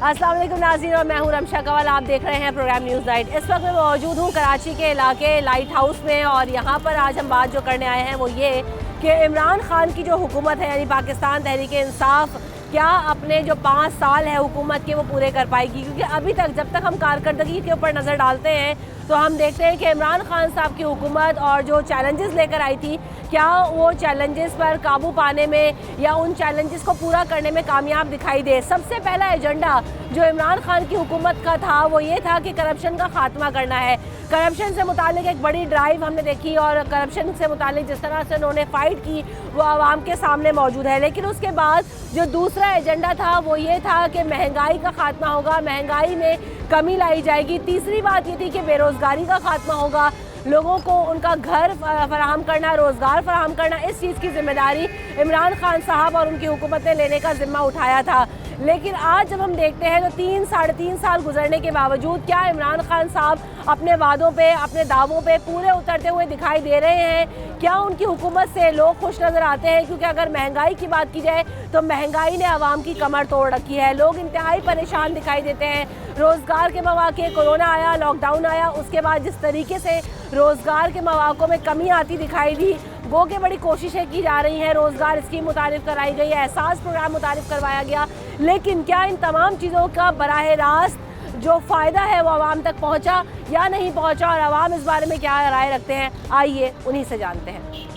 अस्सलाम वालेकुम नाज़रीन, और मैं हूं रमशा कंवल। आप देख रहे हैं प्रोग्राम न्यूज़ नाइट। इस वक्त मैं मौजूद हूं कराची के इलाके लाइट हाउस में, और यहां पर आज हम बात जो करने आए हैं वो ये कि इमरान खान की जो हुकूमत है यानी पाकिस्तान तहरीक इंसाफ क्या अपने जो 5 साल है हुकूमत के वो पूरे कर पाएगी। क्योंकि अभी तक जब तक हम कारकर्दगी के ऊपर नज़र डालते हैं तो हम देखते हैं कि इमरान खान साहब की हुकूमत और जो चैलेंजेस लेकर आई थी, क्या वो चैलेंजेस पर काबू पाने में या उन चैलेंजेस को पूरा करने में कामयाब दिखाई दे। सबसे पहला एजेंडा जो इमरान खान की हुकूमत का था वो ये था कि करप्शन का खात्मा करना है। करप्शन से मुतालिक एक बड़ी ड्राइव हमने देखी, और करप्शन से मुतालिक जिस तरह से उन्होंने फ़ाइट की वो आवाम के सामने मौजूद है। लेकिन उसके बाद जो दूसरा एजेंडा था वो ये था कि महंगाई का खात्मा होगा, महंगाई में कमी लाई जाएगी। तीसरी बात ये थी कि बेरोज़गारी का खात्मा होगा, लोगों को उनका घर फराहम करना, रोज़गार फराहम करना, इस चीज़ की जिम्मेदारी इमरान खान साहब और उनकी हुकूमत ने लेने का ज़िम्मा उठाया था। लेकिन आज जब हम देखते हैं तो 3-3.5 साल गुजरने के बावजूद क्या इमरान खान साहब अपने वादों पे, अपने दावों पे पूरे उतरते हुए दिखाई दे रहे हैं? क्या उनकी हुकूमत से लोग खुश नज़र आते हैं? क्योंकि अगर महंगाई की बात की जाए तो महंगाई ने आवाम की कमर तोड़ रखी है, लोग इंतहाई परेशान दिखाई देते हैं। रोज़गार के मौके, कोरोना आया, लॉकडाउन आया, उसके बाद जिस तरीके से रोज़गार के मौक़ों में कमी आती दिखाई दी, गो के बड़ी कोशिशें की जा रही हैं, रोज़गार स्कीम मुतारिफ कराई गई, एहसास प्रोग्राम मुतारिफ करवाया गया। लेकिन क्या इन तमाम चीज़ों का बराह रास्त जो फ़ायदा है वो आवाम तक पहुँचा या नहीं पहुँचा, और आवाम इस बारे में क्या राय रखते हैं, आइए उन्हीं से जानते हैं।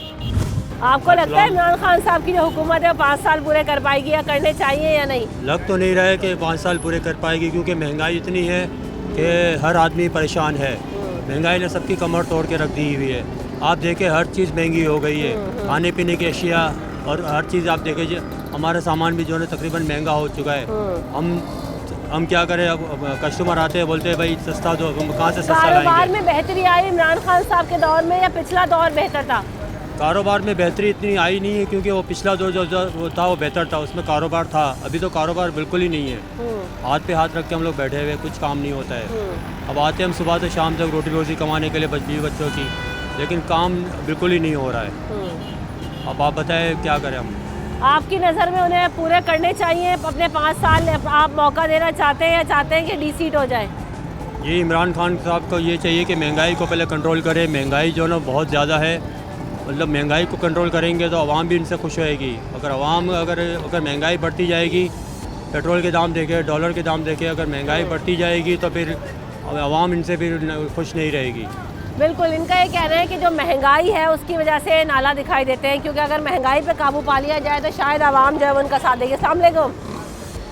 आपको लगता है इमरान खान साहब की जो हुकूमत है 5 साल पूरे कर पाएगी या करने चाहिए या नहीं? लग तो नहीं रहा है कि 5 साल पूरे कर पाएगी, क्योंकि महंगाई इतनी है कि हर आदमी परेशान है। महंगाई ने सबकी कमर तोड़ के रख दी हुई है। आप देखें हर चीज़ महंगी हो गई है, खाने पीने की अशिया और हर चीज़ आप देखें, हमारा सामान भी जो है तकरीबन महंगा हो चुका है। हम क्या करें, अब कस्टमर आते हैं बोलते हैं भाई सस्ता दो, कहाँ से सस्ता लाएंगे। कारोबार में बेहतरी आई इमरान खान साहब के दौर में या पिछला दौर बेहतर था? कारोबार में बेहतरी इतनी आई नहीं है, क्योंकि वो पिछला दौर जो था वो बेहतर था, उसमें कारोबार था। अभी तो कारोबार बिल्कुल ही नहीं है। हाथ पे हाथ रख के हम लोग बैठे हुए, कुछ काम नहीं होता है। अब आते हम सुबह से शाम तक रोटी रोज़ी कमाने के लिए बीवी बच्चों की, लेकिन काम बिल्कुल ही नहीं हो रहा है। अब आप बताएं क्या करें हम? आपकी नज़र में उन्हें पूरे करने चाहिए अपने 5 साल? आप मौका देना चाहते हैं या चाहते हैं कि डीसीट हो जाए? ये इमरान खान साहब को ये चाहिए कि महंगाई को पहले कंट्रोल करें। महंगाई जो ना बहुत ज़्यादा है, मतलब महंगाई को कंट्रोल करेंगे तो आवाम भी इनसे खुश होएगी। अगर महंगाई बढ़ती जाएगी, पेट्रोल के दाम देखें, डॉलर के दाम देखें, अगर महंगाई बढ़ती जाएगी तो फिर आवाम इनसे फिर खुश नहीं रहेगी। बिल्कुल, इनका ये कहना है कि जो महंगाई है उसकी वजह से नाला दिखाई देते हैं, क्योंकि अगर महंगाई पे काबू पा लिया जाए तो शायद आवाम जो है उनका साथ देगी। अस्सलाम वालेकुम।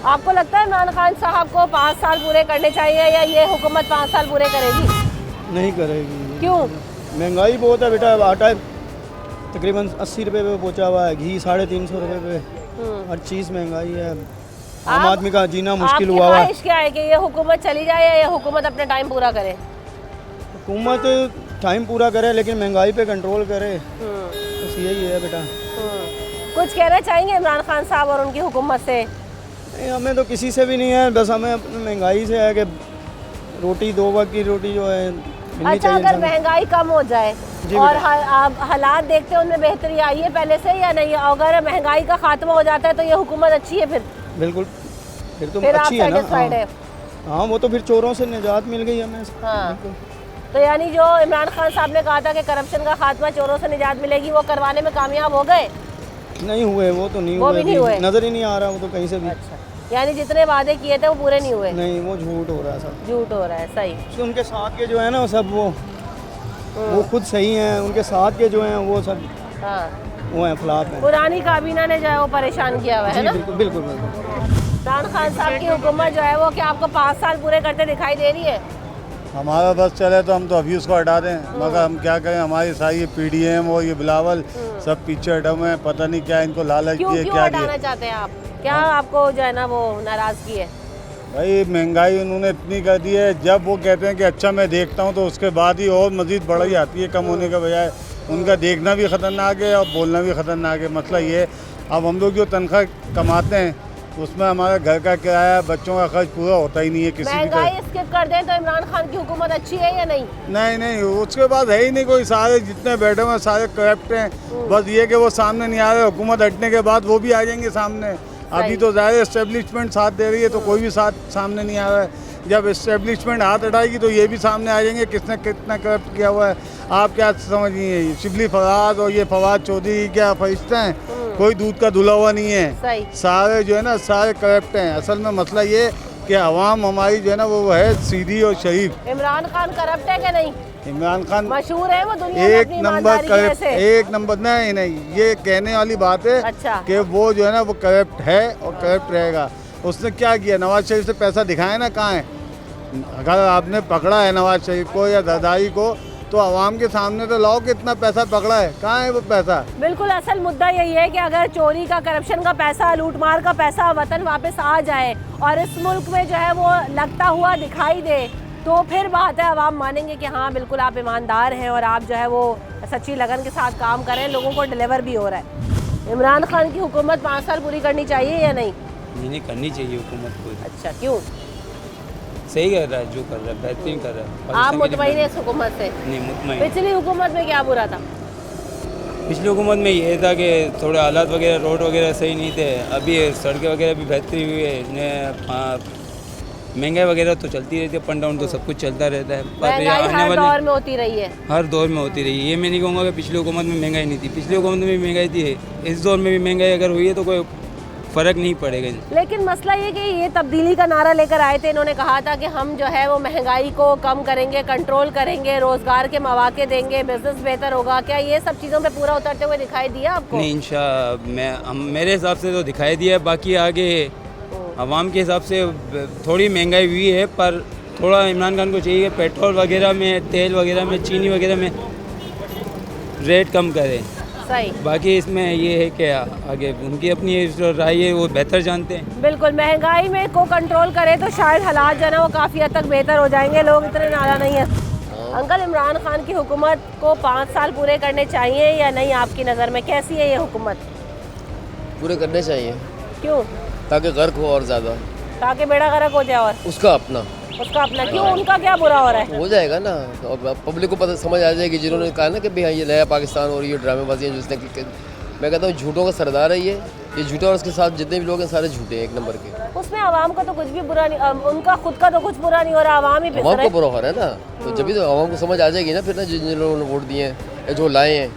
आपको लगता है इमरान खान साहब को 5 साल पूरे करने चाहिए या ये हुकूमत 5 साल पूरे करेगी? नहीं करेगी। क्यों? महंगाई बहुत है बेटा। आटा तकरीबन 80 रुपये पे पहुँचा हुआ है, घी 350 रुपये पे, हर चीज़ महंगाई है। आम आदमी का जीना मुश्किल हुआ है। क्या है कि ये हुकूमत चली जाए या ये हुकूमत अपना टाइम पूरा करे? हुकूमत टाइम पूरा करे लेकिन महंगाई पे कंट्रोल करे, बस यही है बेटा। कुछ कहना चाहेंगे इमरान खान साहब और उनकी हुकूमत से? नहीं, हमें तो किसी से भी नहीं है, बस हमें अपनी महंगाई से है कि रोटी 2 वक्त की रोटी जो है मिलनी अच्छा, चाहिए। अगर महंगाई कम हो जाए और आप हालात देखते हैं उनमें बेहतरी आई है पहले से या नहीं? अगर महंगाई का खात्मा हो जाता है तो ये हुकूमत अच्छी है? फिर बिल्कुल, फिर तो फिर अच्छी है ना। हाँ, वो तो फिर चोरों से निजात मिल गई हमें। हाँ, तो यानी जो इमरान खान साहब ने कहा था कि करप्शन का खात्मा, चोरों से निजात मिलेगी, वो करवाने में कामयाब हो गए? नहीं हुए, वो तो नहीं वो हुए, भी नहीं हुए, नजर ही नहीं आ रहा वो तो कहीं से भी। अच्छा, यानी जितने वादे किए थे वो पूरे नहीं हुए? नहीं, वो झूठ हो रहा है सब, झूठ हो रहा है। सही। उनके साथ के जो है ना सब वो खुद सही हैं, उनके साथ के जो हैं वो सब वो हैं खिलाफ हैं। पुरानी काबीना ने जो है वो परेशान किया हुआ है ना? बिल्कुल बिल्कुल बिल्कुल। इमरान खान साहब की हुकूमत जो है वो क्या आपको 5 साल पूरे करते दिखाई दे रही है? हमारा बस चले तो हम तो अभी उसको हटा दें, मगर हम क्या करें, हमारी सारी ये PDM और ये बिलावल सब पीछे हटे हुए हैं। पता नहीं क्या इनको लालच दिए, क्या हटाना चाहते हैं आप? क्या आपको जो है ना वो नाराज़गी है? भाई महंगाई उन्होंने इतनी कर दी है, जब वो कहते हैं कि अच्छा मैं देखता हूँ तो उसके बाद ही और मज़ीद बढ़ जाती है, कम होने के बजाय। उनका देखना भी ख़तरनाक है और बोलना भी ख़तरनाक है। मसला ये, अब हम लोग जो तनख्वाह कमाते हैं उसमें हमारा घर का किराया, बच्चों का खर्च पूरा होता ही नहीं है किसी भी। महंगाई स्किप कर दें तो इमरान खान की हुकूमत अच्छी है या नहीं? नहीं, उसके बाद है ही नहीं कोई। सारे जितने बैठे हुए सारे करप्ट हैं, बस ये कि वो सामने नहीं आ रहे। हुकूमत हटने के बाद वो भी आ जाएंगे सामने। अभी तो ज़्यादा इस्टेब्लिशमेंट साथ दे रही है तो कोई भी साथ सामने नहीं आ रहा है। जब इस्टेब्लिशमेंट हाथ हटाएगी तो ये भी सामने आ जाएंगे किसने कितना करप्ट किया हुआ है। आप क्या समझिए, शिबली फवाद और ये फवाद चौधरी क्या फरिश्ते हैं, कोई दूध का धुला हुआ नहीं है। सारे जो है ना सारे करप्ट हैं। असल में मसला ये कि अवाम हमारी जो है ना वो है सीधी और शरीफ। इमरान खान करप्ट है क्या नहीं? इमरान खान मशहूर है वो दुनिया में एक अपनी नंबर ईमानदारी की वजह करप्ट, से। एक नंबर नहीं, ये कहने वाली बात है अच्छा। कि वो जो है ना वो करप्ट है और करप्ट रहेगा। उसने क्या किया, नवाज शरीफ से पैसा दिखाया ना, कहाँ है? अगर आपने पकड़ा है नवाज शरीफ को या जरदारी को तो आवाम के सामने तो लाओ कि इतना पैसा पकड़ा है, कहाँ है वो पैसा? बिल्कुल, असल मुद्दा यही है कि अगर चोरी का, करप्शन का पैसा, लूटमार का पैसा वतन वापस आ जाए और इस मुल्क में जो है वो लगता हुआ दिखाई दे तो फिर बात है, आवाम मानेंगे कि हाँ बिल्कुल आप ईमानदार हैं और आप जो है वो सच्ची लगन के साथ काम कर रहे हैं, लोगों को डिलीवर भी हो रहा है। इमरान खान की हुकूमत 5 साल पूरी करनी चाहिए या नहीं? नहीं करनी चाहिए हुकूमत को। अच्छा, क्यों? सही कर रहा है, जो कर रहा है बेहतरीन कर रहा है। आप मुतमईन हैं इस हुकूमत से? नहीं मुतमईन। पिछली हुकूमत में क्या बुरा था? पिछली हुकूमत में ये था कि थोड़े हालात वगैरह, रोड वगैरह सही नहीं थे। अभी सड़कें वगैरह भी बेहतरी हुई है। महंगाई वगैरह तो चलती रहती है, अप एंड डाउन तो सब कुछ चलता रहता है। महंगाई हर दौर में होती रही है। हर दौर में होती रही है। ये मैं नहीं कहूँगा कि पिछली हुकूमत में महंगाई नहीं थी, पिछली हुकूमत में भी महंगाई थी। इस दौर में भी महंगाई अगर हुई है तो कोई फ़र्क नहीं पड़ेगा। लेकिन मसला ये कि ये तब्दीली का नारा लेकर आए थे, इन्होंने कहा था कि हम जो है वो महंगाई को कम करेंगे, कंट्रोल करेंगे, रोज़गार के मौके देंगे, बिजनेस बेहतर होगा। क्या ये सब चीज़ों पे पूरा उतरते हुए दिखाई दिया आपको? नहीं, इंशाअल्लाह मेरे हिसाब से तो दिखाई दिया। बाकी आगे आवाम के हिसाब से थोड़ी महंगाई हुई है, पर थोड़ा इमरान खान को चाहिए कि पेट्रोल वगैरह में, तेल वगैरह में, चीनी वगैरह में रेट कम करे। सही। बाकी इसमें ये है कि आगे उनकी अपनी राय है, वो बेहतर जानते हैं। बिल्कुल, महंगाई में को कंट्रोल करे तो शायद हालात जो है ना वो काफ़ी हद तक बेहतर हो जाएंगे। लोग इतने नारा नहीं है। अंकल, इमरान खान की हुकूमत को 5 साल पूरे करने चाहिए या नहीं आपकी नज़र में? कैसी है ये हुकूमत? पूरे करने चाहिए। क्यों? ताकि गर्क हो और ज़्यादा, ताकि बेड़ा गर्क हो जाए। और उसका अपना क्यों? उनका क्या बुरा हो रहा है? हो जाएगा ना, और पब्लिक को पता समझ आ जाएगी। जिन्होंने कहा ना कि भाई ये नया पाकिस्तान और ये ड्रामेबाजी है जिसने मैं कहता हूँ झूठों का सरदार है ये झूठा, और उसके साथ जितने भी लोग हैं सारे झूठे हैं, एक नंबर के। उसमें आवाम का तो कुछ भी बुरा नहीं, उनका खुद का तो कुछ बुरा नहीं हो रहा, आवाम ही आवाम को बुरा हो रहा है ना। तो जब भी तो आवाम को समझ आ जाएगी ना फिर ना, जिन लोगों ने वोट दिए हैं, जो लाए हैं।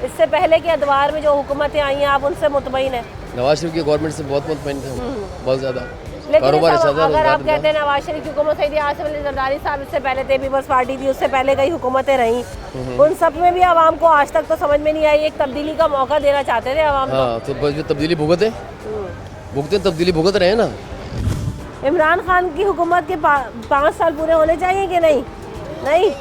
इससे पहले के अदवार में जो हुकूमतें आई हैं, आप उनसे मुतमईन हैं? नवाज शरीफ की गवर्नमेंट से बहुत मुतमईन थे, बहुत ज़्यादा। लेकिन अगर आप कहते हैं नवाज शरीफ की हुकूमत सही थी, आसिफ अली जरदारी साहब इससे पहले थे, पीपल्स पार्टी थी, उससे पहले कई हुकूमतें रहीं, उन सब में भी आवाम को आज तक तो समझ में नहीं आई। एक तब्दीली का मौका देना चाहते थे आवाम। हाँ, तो तब्दीली भुगते तब्दीली भुगत रहे हैं ना। इमरान खान की हुकूमत के 5 साल पूरे होने चाहिए कि नहीं? नहीं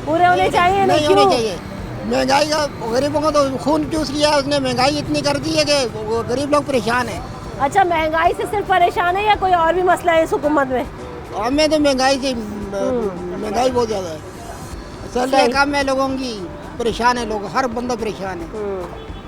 पूरे होने चाहिए? नहीं होने चाहिए। महंगाई का गरीबों को तो खून चूस लिया है उसने। महंगाई इतनी कर दी है कि गरीब लोग परेशान हैं। अच्छा, महंगाई से सिर्फ परेशान है या कोई और भी मसला है इस हुकूमत में? हमें तो महंगाई से महंगाई बहुत ज़्यादा है। सैलरी कम है, लोगों की परेशान है, लोग हर बंदा परेशान है।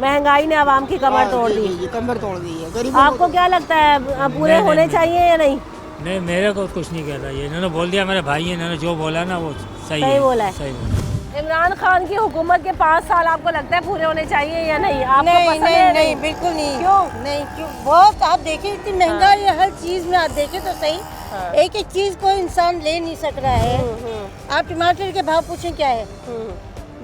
महंगाई ने आवाम की कमर तोड़ दी। कमर तोड़ दी है गरीब। आपको क्या लगता है पूरे होने चाहिए या नहीं? नहीं, मेरे को कुछ नहीं कहता। ये इन्होंने बोल दिया, मेरे भाई है, इन्होंने जो बोला ना वो सही बोला है। सही बोला। इमरान खान की हुकूमत के 5 साल आपको लगता है पूरे होने चाहिए या नहीं? आपको पसंद है? नहीं, बिल्कुल नहीं। क्यों? नहीं, क्यों? बहुत आप देखें इतनी महंगाई है हर चीज़ में। आप देखें तो सही, एक एक चीज़ कोई इंसान ले नहीं सक रहा है। आप टमाटर के भाव पूछें क्या है,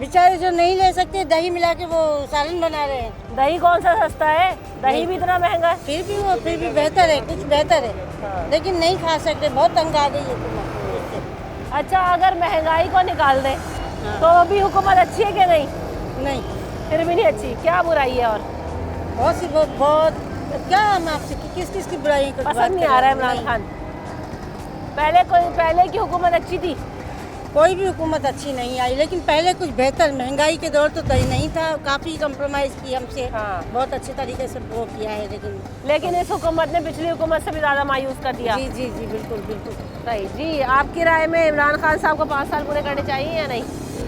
बेचारे जो नहीं ले सकते दही मिला के वो सालन बना रहे हैं। दही कौन सा सस्ता है? दही भी इतना महंगा है। फिर भी बेहतर है, कुछ बेहतर है, लेकिन नहीं खा सकते। बहुत तंग आ गई है। अच्छा, अगर महंगाई को निकाल दें तो भी हुकूमत अच्छी है कि नहीं? नहीं, फिर भी नहीं अच्छी। क्या बुराई है? और बहुत क्या हम आपसे किस की बुराई पसंद नहीं आ रहा है इमरान खान? पहले की हुकूमत अच्छी थी? कोई भी हुकूमत अच्छी नहीं आई, लेकिन पहले कुछ बेहतर। महंगाई के दौर तो तय नहीं था, काफ़ी कंप्रोमाइज़ की हमसे। हाँ। बहुत अच्छे तरीके से वो किया है, लेकिन इस हुकूमत ने पिछली हुकूमत से भी ज़्यादा मायूस कर दिया। जी जी जी, बिल्कुल बिल्कुल सही। जी, आपकी राय में इमरान खान साहब को 5 साल पूरे करने चाहिए या नहीं?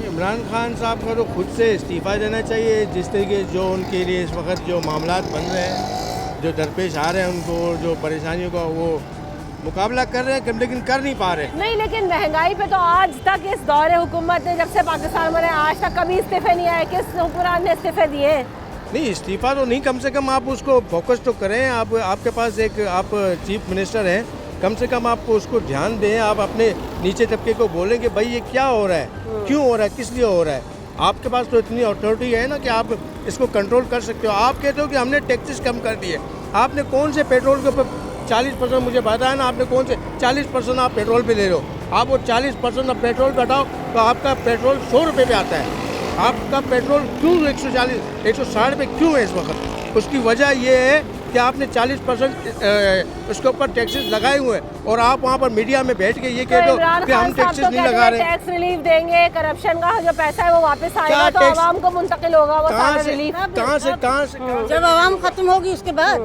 इमरान खान साहब को तो खुद से इस्तीफ़ा देना चाहिए। जिस तरीके जो उनके लिए इस वक्त जो मामलात बन रहे हैं, जो दरपेश आ रहे हैं उनको, जो परेशानियों का वो मुकाबला कर रहे हैं, लेकिन कर नहीं पा रहे। नहीं, लेकिन महंगाई पे तो आज तक इस दौरे हुकूमत ने, जब से पाकिस्तान बने आज तक कभी इस्तीफे नहीं आए। किस हुक्मरान ने इस्तीफे दिए? नहीं, इस्तीफा तो नहीं, कम से कम आप उसको फोकस तो करें। आप आपके पास एक आप चीफ मिनिस्टर हैं, कम से कम आप उसको ध्यान दें। आप अपने नीचे तबके को बोलें कि भाई ये क्या हो रहा है, क्यों हो रहा है, किस लिए हो रहा है। आपके पास तो इतनी अथॉरिटी है ना कि आप इसको कंट्रोल कर सकते हो। आप कहते हो कि हमने टैक्सेस कम कर दिए। आपने कौन से पेट्रोल के ऊपर 40% मुझे बताया ना, आपने कौन से 40% आप पेट्रोल पे ले लो। आप वो 40% आप पेट्रोल पे हटाओ तो आपका पेट्रोल 100 रुपये पे आता है। आपका पेट्रोल क्यों 140 160 पे क्यों है इस वक्त? उसकी वजह ये है कि आपने 40% उसके ऊपर टैक्सेस लगाए हुए हैं और आप वहाँ पर मीडिया में बैठ के ये कहते हो कि हम टैक्सेस नहीं लगा रहे। टैक्स रिलीफ देंगे, करप्शन का जो पैसा है वो वापस आएगा तो आवाम को मुंतकिल होगा वो सारा रिलीफ। कहाँ से जब आवाम खत्म होगी उसके बाद।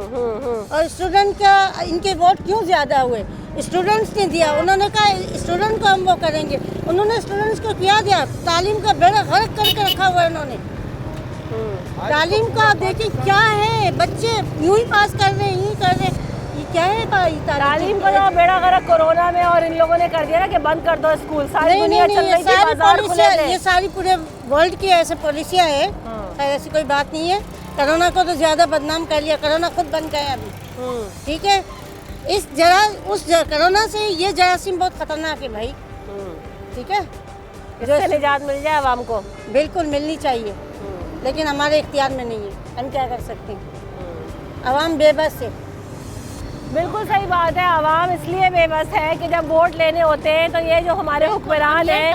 और स्टूडेंट का इनके वोट क्यों ज्यादा हुए? स्टूडेंट्स ने दिया, उन्होंने कहा स्टूडेंट को हम वो करेंगे, उन्होंने स्टूडेंट्स को क्या दिया? तालीम का बेड़ा गर्क करके रखा हुआ है उन्होंने। तालीम का आप देखिए क्या है, बच्चे यूं ही पास कर रहे हैं, यूं कर रहे हैं, ये क्या है भाई? तालीम का जो बेड़ा गर्क कोरोना में और इन लोगों ने कर दिया ना कि बंद कर दो स्कूल, सारी दुनिया चल रही थी, बाजार खुले थे। ये सारी पूरे वर्ल्ड की ऐसे पॉलिसियाँ है, ऐसी कोई बात नहीं है। कोरोना को तो ज्यादा बदनाम कर लिया, कोरोना खुद बन गए अभी, ठीक है। इस कोरोना से ये जरासीम बहुत खतरनाक है भाई, ठीक है। इससे निजात मिल जाए आवाम को, बिल्कुल मिलनी चाहिए, लेकिन हमारे इख्तियार में नहीं है। हम क्या कर सकते हैं? आवाम बेबस है। बिल्कुल सही बात है, आवाम इसलिए बेबस है कि जब वोट लेने होते हैं तो ये जो हमारे हुक्मरान हैं,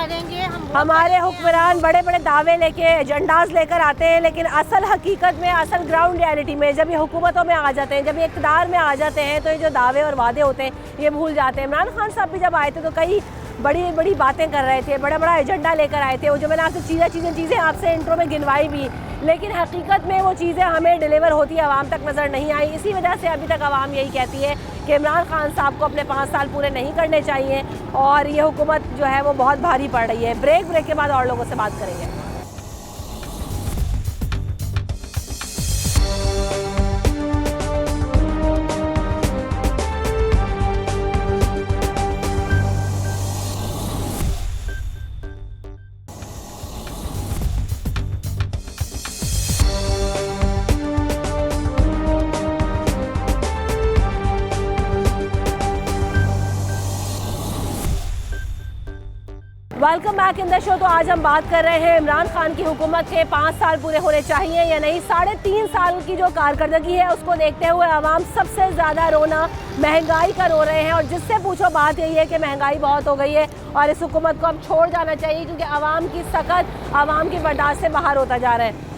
हमारे हुक्मरान बड़े बड़े दावे लेके एजेंडाज लेकर आते हैं, लेकिन असल हकीकत में, असल ग्राउंड रियलिटी में जब ये हुकूमतों में आ जाते हैं, जब ये इक़्तिदार में आ जाते हैं तो ये जो दावे और वादे होते हैं ये भूल जाते हैं। इमरान खान साहब भी जब आए थे तो कई बड़ी बड़ी बातें कर रहे थे, बड़ा बड़ा एजेंडा लेकर आए थे, वो जो मैंने आपसे चीज़ें आपसे इंट्रो में गिनवाई भी, लेकिन हकीकत में वो चीज़ें हमें डिलीवर होती है आवाम तक नज़र नहीं आई। इसी वजह से अभी तक आवाम यही कहती है कि इमरान खान साहब को अपने 5 साल पूरे नहीं करने चाहिए और ये हुकूमत जो है वो बहुत भारी पड़ रही है। ब्रेक के बाद और लोगों से बात करेंगे। Welcome back in the show. तो आज हम बात कर रहे हैं इमरान खान की हुकूमत के 5 साल पूरे होने चाहिए या नहीं। 3.5 साल की जो कारकर्दगी है उसको देखते हुए आवाम सबसे ज़्यादा रोना महंगाई का रो रहे हैं और जिससे पूछो बात यही है कि महंगाई बहुत हो गई है और इस हुकूमत को अब छोड़ जाना चाहिए क्योंकि आवाम की सख्त आवाम की बर्दाश्त से बाहर होता जा रहा है।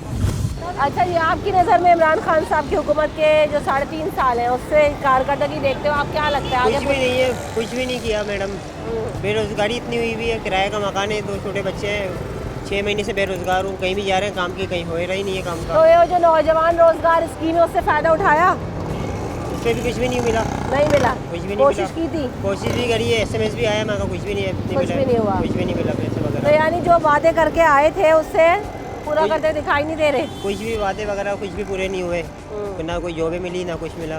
अच्छा जी, आपकी नज़र में इमरान खान साहब की हुकूमत के जो 3.5 साल हैं उससे कारकर्दगी देखते हो आप क्या लगता है? कुछ भी नहीं है, कुछ भी नहीं किया मैडम। बेरोज़गारी इतनी हुई हुई है, किराए का मकान है, 2 छोटे बच्चे हैं, 6 महीने से बेरोज़गार हूँ, कहीं भी जा रहे हैं काम की, कहीं हो रहा ही नहीं है काम का। तो ये जो नौजवान रोज़गार स्कीम है उससे फ़ायदा उठाया? उससे भी कुछ भी नहीं मिला। नहीं मिला? कुछ भी नहीं। कोशिश की थी? कोशिश भी करी है, SMS भी आया, मगर कुछ भी नहीं है, कुछ भी नहीं हुआ, कुछ भी नहीं मिला पैसे वगैरह। तो यानी जो वादे करके आए थे उससे पूरा करते दिखाई नहीं दे रहे? कुछ भी वादे वगैरह कुछ भी पूरे नहीं हुए, ना कोई जॉबें मिली ना कुछ मिला।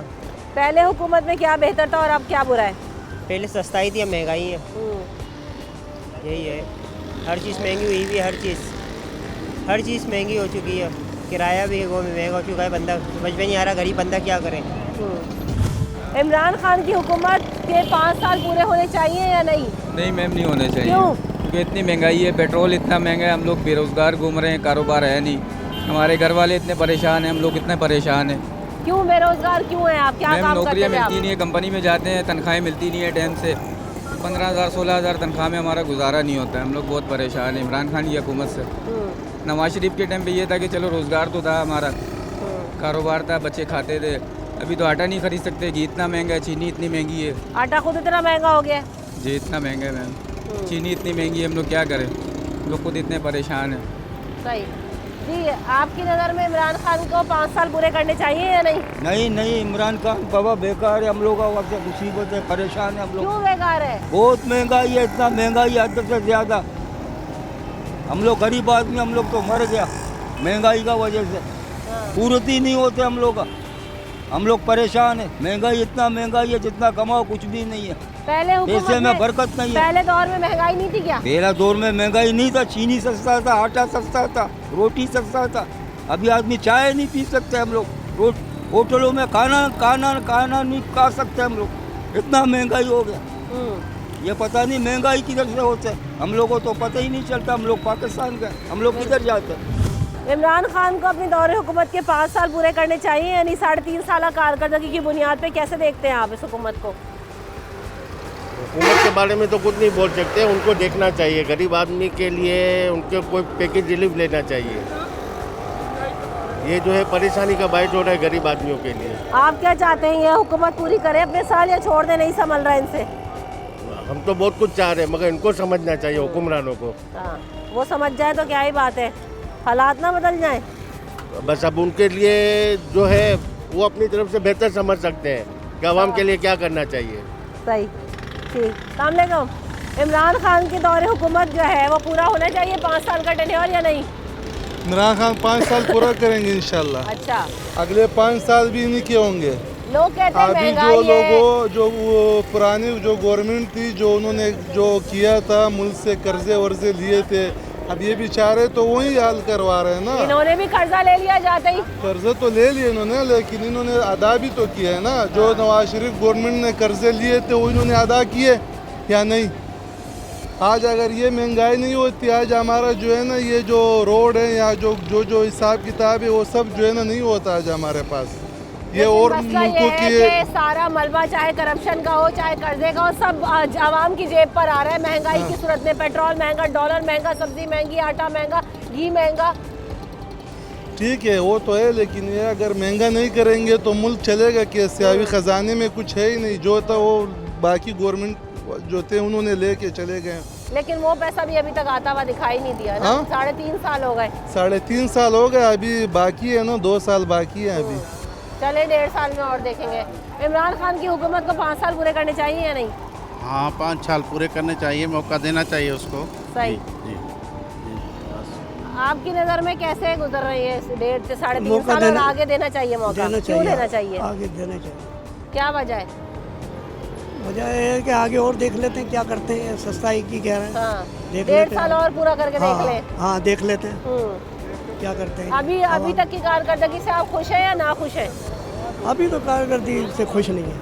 पहले हुकूमत में क्या बेहतर था और अब क्या बुरा है? पहले सस्ताई थी, अब महंगाई है, यही है। हर चीज़ महंगी हुई हुई है, हर चीज़ महंगी हो चुकी है, किराया भी वो महंगा हो चुका है। बंदा समझ में नहीं आ रहा, गरीब बंदा क्या करे। इमरान खान की हुकूमत के 5 साल पूरे होने चाहिए या नहीं? नहीं मैम, नहीं होने चाहिए। क्यों? क्योंकि इतनी महंगाई है, पेट्रोल इतना महंगा है, हम लोग बेरोज़गार घूम रहे हैं, कारोबार है नहीं, हमारे घर वाले इतने परेशान हैं, हम लोग इतने परेशान हैं। क्यों बेरोज़गार क्यों हैं आप? क्या काम करते हैं? नौकरियाँ मिलती नहीं है, कंपनी में जाते हैं, तनख्वाहें मिलती नहीं है टाइम से। 15,000 16,000 तनख्वाह में हमारा गुजारा नहीं होता है, हम लोग बहुत परेशान हैं इमरान खान की हुकूमत से। नवाज शरीफ के टाइम पे ये था कि चलो रोज़गार तो था, हमारा कारोबार था, बच्चे खाते थे। अभी तो आटा नहीं खरीद सकते, घी इतना महंगा है, चीनी इतनी महंगी है। आटा खुद इतना महंगा हो गया जी, इतना महंगा है मैम, चीनी इतनी महंगी है, हम लोग क्या करें, लोग खुद इतने परेशान हैं। सही जी, आपकी नज़र में इमरान खान को 5 साल पूरे करने चाहिए या नहीं? नहीं, इमरान खान बाबा बेकार है, हम लोग वक्त मुसीबत है, परेशान है हम लोग। क्यों बेकार है? बहुत महंगाई है, इतना महंगाई है हद से ज़्यादा। हम लोग गरीब आदमी, हम लोग तो मर गया महंगाई का वजह से, पूर्ति ही नहीं होते हम लोग का, हम लोग परेशान है। महंगाई इतना महंगाई है, जितना कमाओ कुछ भी नहीं है, पहले पैसे में बरकत नहीं है। पहले दौर में महंगाई नहीं थी क्या? पहला दौर में महंगाई नहीं था, चीनी सस्ता था, आटा सस्ता था, रोटी सस्ता था, अभी आदमी चाय नहीं पी सकते हम लोग, होटलों में खाना नहीं खा सकते हम लोग, इतना महंगाई हो गया। ये पता नहीं महंगाई किधर से होते है, हम लोगों को तो पता ही नहीं चलता। हम लोग पाकिस्तान गए, हम लोग किधर जाते हैं। इमरान खान को अपने दौरे हुकूमत के 5 साल पूरे करने चाहिए, यानी 3.5 साल कारकर्दगी की बुनियाद पे कैसे देखते हैं आप इस हुकूमत को? हुकूमत के बारे में तो कुछ नहीं बोल सकते, उनको देखना चाहिए। गरीब आदमी के लिए उनके कोई पैकेज रिलीफ लेना चाहिए। ये जो है परेशानी का बायस हो रहा है गरीब आदमियों के लिए। आप क्या चाहते हैं, ये हुकूमत पूरी करे अपने साल या छोड़ दे, नहीं संभल रहा इनसे? हम तो बहुत कुछ चाह रहे हैं, मगर इनको समझना चाहिए हुक्मरानों को। हाँ, वो समझ जाए तो क्या ही बात है, हालात ना बदल जाए। बस अब उनके लिए जो है वो अपनी तरफ से बेहतर समझ सकते हैं कि आवाम के लिए क्या करना चाहिए। सही, ठीक। अस्सलाम वालेकुम। इमरान खान के दौरे हुकूमत जो है वो पूरा होना चाहिए 5 साल का टेन्योर या नहीं? इमरान खान 5 साल पूरा करेंगे इंशाल्लाह। अच्छा, अगले 5 साल भी नहीं के होंगे। लोग कहते हैं अभी जो महंगाई है। लोगों जो वो पुरानी जो गवर्नमेंट थी, जो उन्होंने जो किया था, मुल्क से कर्जे वर्जे लिए थे, अब ये बेचारे तो वही हाल करवा रहे हैं ना। इन्होंने भी कर्जा ले लिया जाते ही। कर्जे तो ले लिए इन्होंने, लेकिन इन्होंने अदा भी तो किया है ना। जो नवाज शरीफ गवर्नमेंट ने कर्जे लिए थे वो इन्होंने अदा किए या नहीं? आज अगर ये महंगाई नहीं होती, आज हमारा जो है ना ये जो रोड है या जो हिसाब किताब है वो सब जो है ना नहीं होता आज हमारे पास। ये और मुल्कों की सारा मलबा चाहे करप्शन का हो चाहे कर्जे का हो, सब आवाम की जेब पर आ रहा है। महंगाई की सूरत में पेट्रोल महंगा, डॉलर महंगा, सब्जी महंगी, आटा महंगा, घी महंगा। ठीक है वो तो है, लेकिन ये अगर महंगा नहीं करेंगे तो मुल्क चलेगा कैसे? अभी खजाने में कुछ है ही नहीं, जो था वो बाकी गवर्नमेंट जो थे उन्होंने लेके चले गए। लेकिन वो पैसा भी अभी तक आता हुआ दिखाई नहीं दिया ना। 3.5 साल हो गए। 3.5 साल हो गए, अभी बाकी है ना, 2 साल बाकी है अभी। चले 1.5 साल में और देखेंगे। इमरान खान की हुकूमत को 5 साल पूरे करने चाहिए या नहीं? हाँ, 5 साल पूरे करने चाहिए, मौका देना चाहिए उसको। सही। जी। आपकी नज़र में कैसे गुजर रही है 1.5 से 3.5 साल, और आगे देना चाहिए मौका? क्यों देना चाहिए? आगे देना चाहिए। क्या वजह है? वजह है कि आगे और देख लेते हैं क्या करते हैं, सस्ताई की कह रहे हैं। हाँ, देख 1.5 साल और पूरा करके देख लें। हाँ, देख लेते हैं क्या करते हैं। अभी तक की कारकर्दगी से आप खुश हैं या ना खुश हैं? अभी तो कारकर्दगी से खुश नहीं है,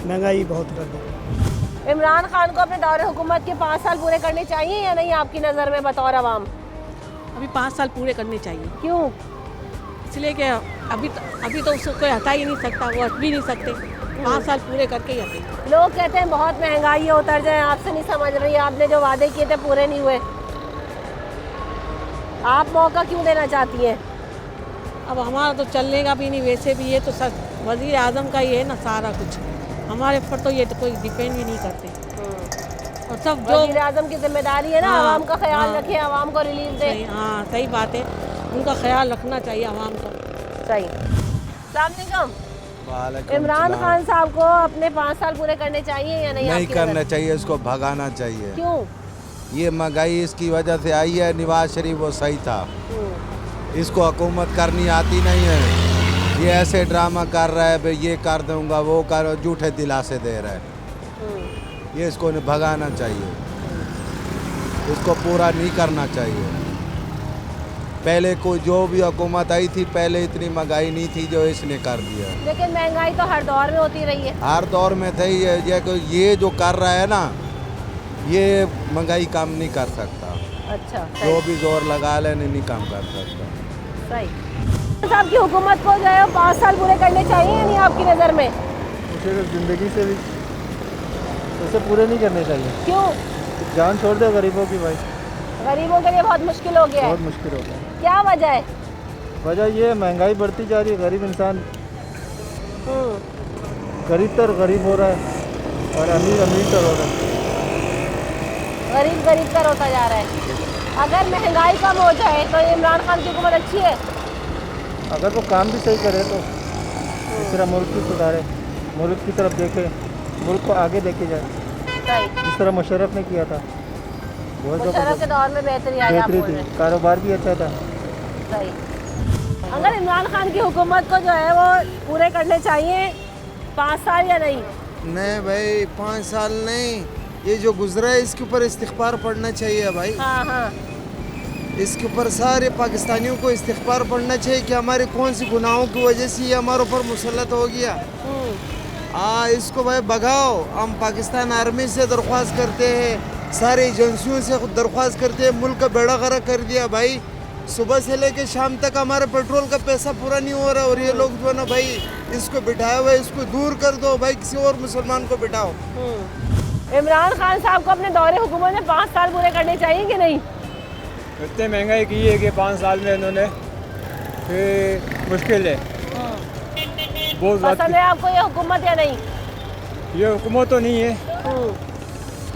महंगाई बहुत कर दी। इमरान खान को अपने दौरे हुकूमत के 5 साल पूरे करने चाहिए या नहीं आपकी नज़र में बतौर अवाम? अभी 5 साल पूरे करने चाहिए। क्यों? इसलिए कि अभी तो उसको कोई हटा ही नहीं सकता, वो हट भी नहीं सकते। 5 साल पूरे करके ही हटे। लोग कहते हैं बहुत महंगाई है, उतर जाए। आपसे नहीं समझ रही, आपने जो वादे किए थे पूरे नहीं हुए। आप मौका क्यों देना चाहती हैं? अब हमारा तो चलने का भी नहीं, वैसे भी ये तो वज़ीर आज़म का ही है ना सारा कुछ, हमारे ऊपर तो ये तो कोई डिपेंड भी नहीं करते। और सब जो वज़ीर आज़म की जिम्मेदारी है ना, आवाम का ख्याल रखें, आवाम को रिलीफ दें। हाँ, सही बात है, उनका ख्याल रखना चाहिए आवाम को। सही। अस्सलाम वालेकुम। इमरान खान साहब को अपने 5 साल पूरे करने चाहिए या नहीं? नहीं करना चाहिए, इसको भगाना चाहिए। क्यों? ये महंगाई इसकी वजह से आई है। नवाज शरीफ वो सही था, इसको हुकूमत करनी आती नहीं है। ये ऐसे ड्रामा कर रहा है, भाई ये कर दूंगा वो कर, झूठे दिलासे दे रहा है। ये इसको भगाना चाहिए, इसको पूरा नहीं करना चाहिए। पहले कोई जो भी हुकूमत आई थी पहले इतनी महंगाई नहीं थी जो इसने कर दिया। लेकिन महंगाई तो हर दौर में होती रही है। हर दौर में थी। ये जो कर रहा है ना, ये महंगाई कम नहीं कर सकता। अच्छा, जो भी जोर लगा ले नहीं कम कर सकता। सही। साहब की हुकूमत को जो है 5 साल पूरे करने चाहिए या नहीं आपकी नज़र में? मुझे तो ज़िंदगी से भी उसे पूरे नहीं करने चाहिए। क्यों? जान छोड़ दो गरीबों की भाई। गरीबों के लिए बहुत मुश्किल हो गया है। बहुत मुश्किल हो गया। क्या वजह है? वजह ये महंगाई बढ़ती जा रही है, गरीब इंसान गरीब तर गरीब हो रहा है और अमीर अमीर तर हो रहा है। गरीब गरीब तर होता जा रहा है। अगर महंगाई कम हो जाए तो इमरान खान की हुकूमत अच्छी है। अगर वो काम भी सही करे तो इस तरह मुल्क की सुधारे, मुल्क की तरफ देखे, मुल्क को आगे लेके जाए, जिस तरह मुशर्रफ ने किया था। मुशर्रफ के दौर में बेहतरी आई, आप बोल रहे हैं। कारोबार भी अच्छा था। सही। अगर इमरान खान की हुकूमत को जो है वो पूरे करने चाहिए 5 साल या नहीं? नहीं भाई, 5 साल नहीं, ये जो गुजरा है इसके ऊपर इस्तिग़फ़ार पढ़ना चाहिए भाई। हाँ हाँ। इसके ऊपर सारे पाकिस्तानियों को इस्तिग़फ़ार पढ़ना चाहिए कि हमारे कौन सी गुनाहों की वजह से ये हमारे ऊपर मुसल्लत हो गया। इसको भाई भगाओ। हम पाकिस्तान आर्मी से दरख्वास्त करते हैं, सारे एजेंसियों से दरख्वास्त करते हैं, मुल्क का बेड़ा गर्क कर दिया भाई। सुबह से लेके शाम तक हमारे पेट्रोल का पैसा पूरा नहीं हो रहा और ये लोग जो है ना भाई इसको बिठाया हुआ है, इसको दूर कर दो भाई, किसी और मुसलमान को बिठाओ। इमरान खान साहब को अपने दौरे हुकूमत में 5 साल पूरे करने चाहिए कि नहीं? इतने महंगाई की है कि 5 साल में इन्होंने मुश्किल है। बहुत पसंद है आपको ये हुकूमत या नहीं? ये हुकूमत तो नहीं है,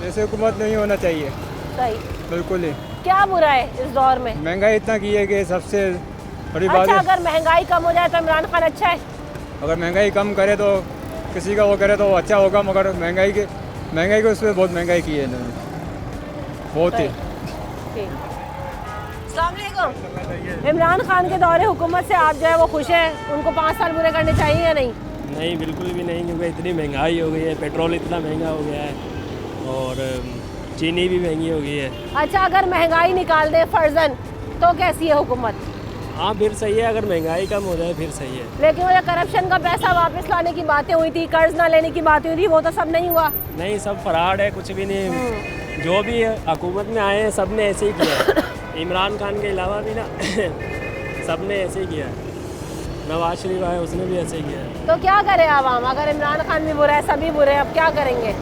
ऐसे हुकूमत नहीं होना चाहिए। सही, बिल्कुल ही। क्या बुरा है इस दौर में? महंगाई इतना की है कि सबसे बड़ी बात अच्छा, है। अगर महंगाई कम हो जाए तो इमरान खान अच्छा है? अगर महंगाई कम करे तो किसी का वो करे तो अच्छा होगा, मगर महंगाई को उसमें बहुत महंगाई की है इन्होंने, बहुत ही। अस्सलामुअलैकुम। इमरान खान के दौरे हुकूमत से आप जो है वो खुश हैं? उनको 5 साल पूरे करने चाहिए या नहीं? नहीं, बिल्कुल भी नहीं, क्योंकि इतनी महंगाई हो गई है, पेट्रोल इतना महंगा हो गया है और चीनी भी महंगी हो गई है। अच्छा, अगर महंगाई निकाल दे फर्जन तो कैसी है हुकूमत? हाँ, फिर सही है, अगर महंगाई कम हो जाए फिर सही है। लेकिन वो जो करप्शन का पैसा वापस लाने की बातें हुई थी, कर्ज ना लेने की बातें हुई थी, वो तो सब नहीं हुआ। नहीं, सब फराड है, कुछ भी नहीं। जो भी हुकूमत में आए हैं सब ने ऐसे ही किया है। इमरान खान के अलावा भी ना सब ने ऐसे ही किया है। नवाज शरीफ आए, उसने भी ऐसे ही किया है। तो क्या करे आवाम? अगर इमरान खान भी बुरा है, सभी बुरे हैं, अब क्या करेंगे?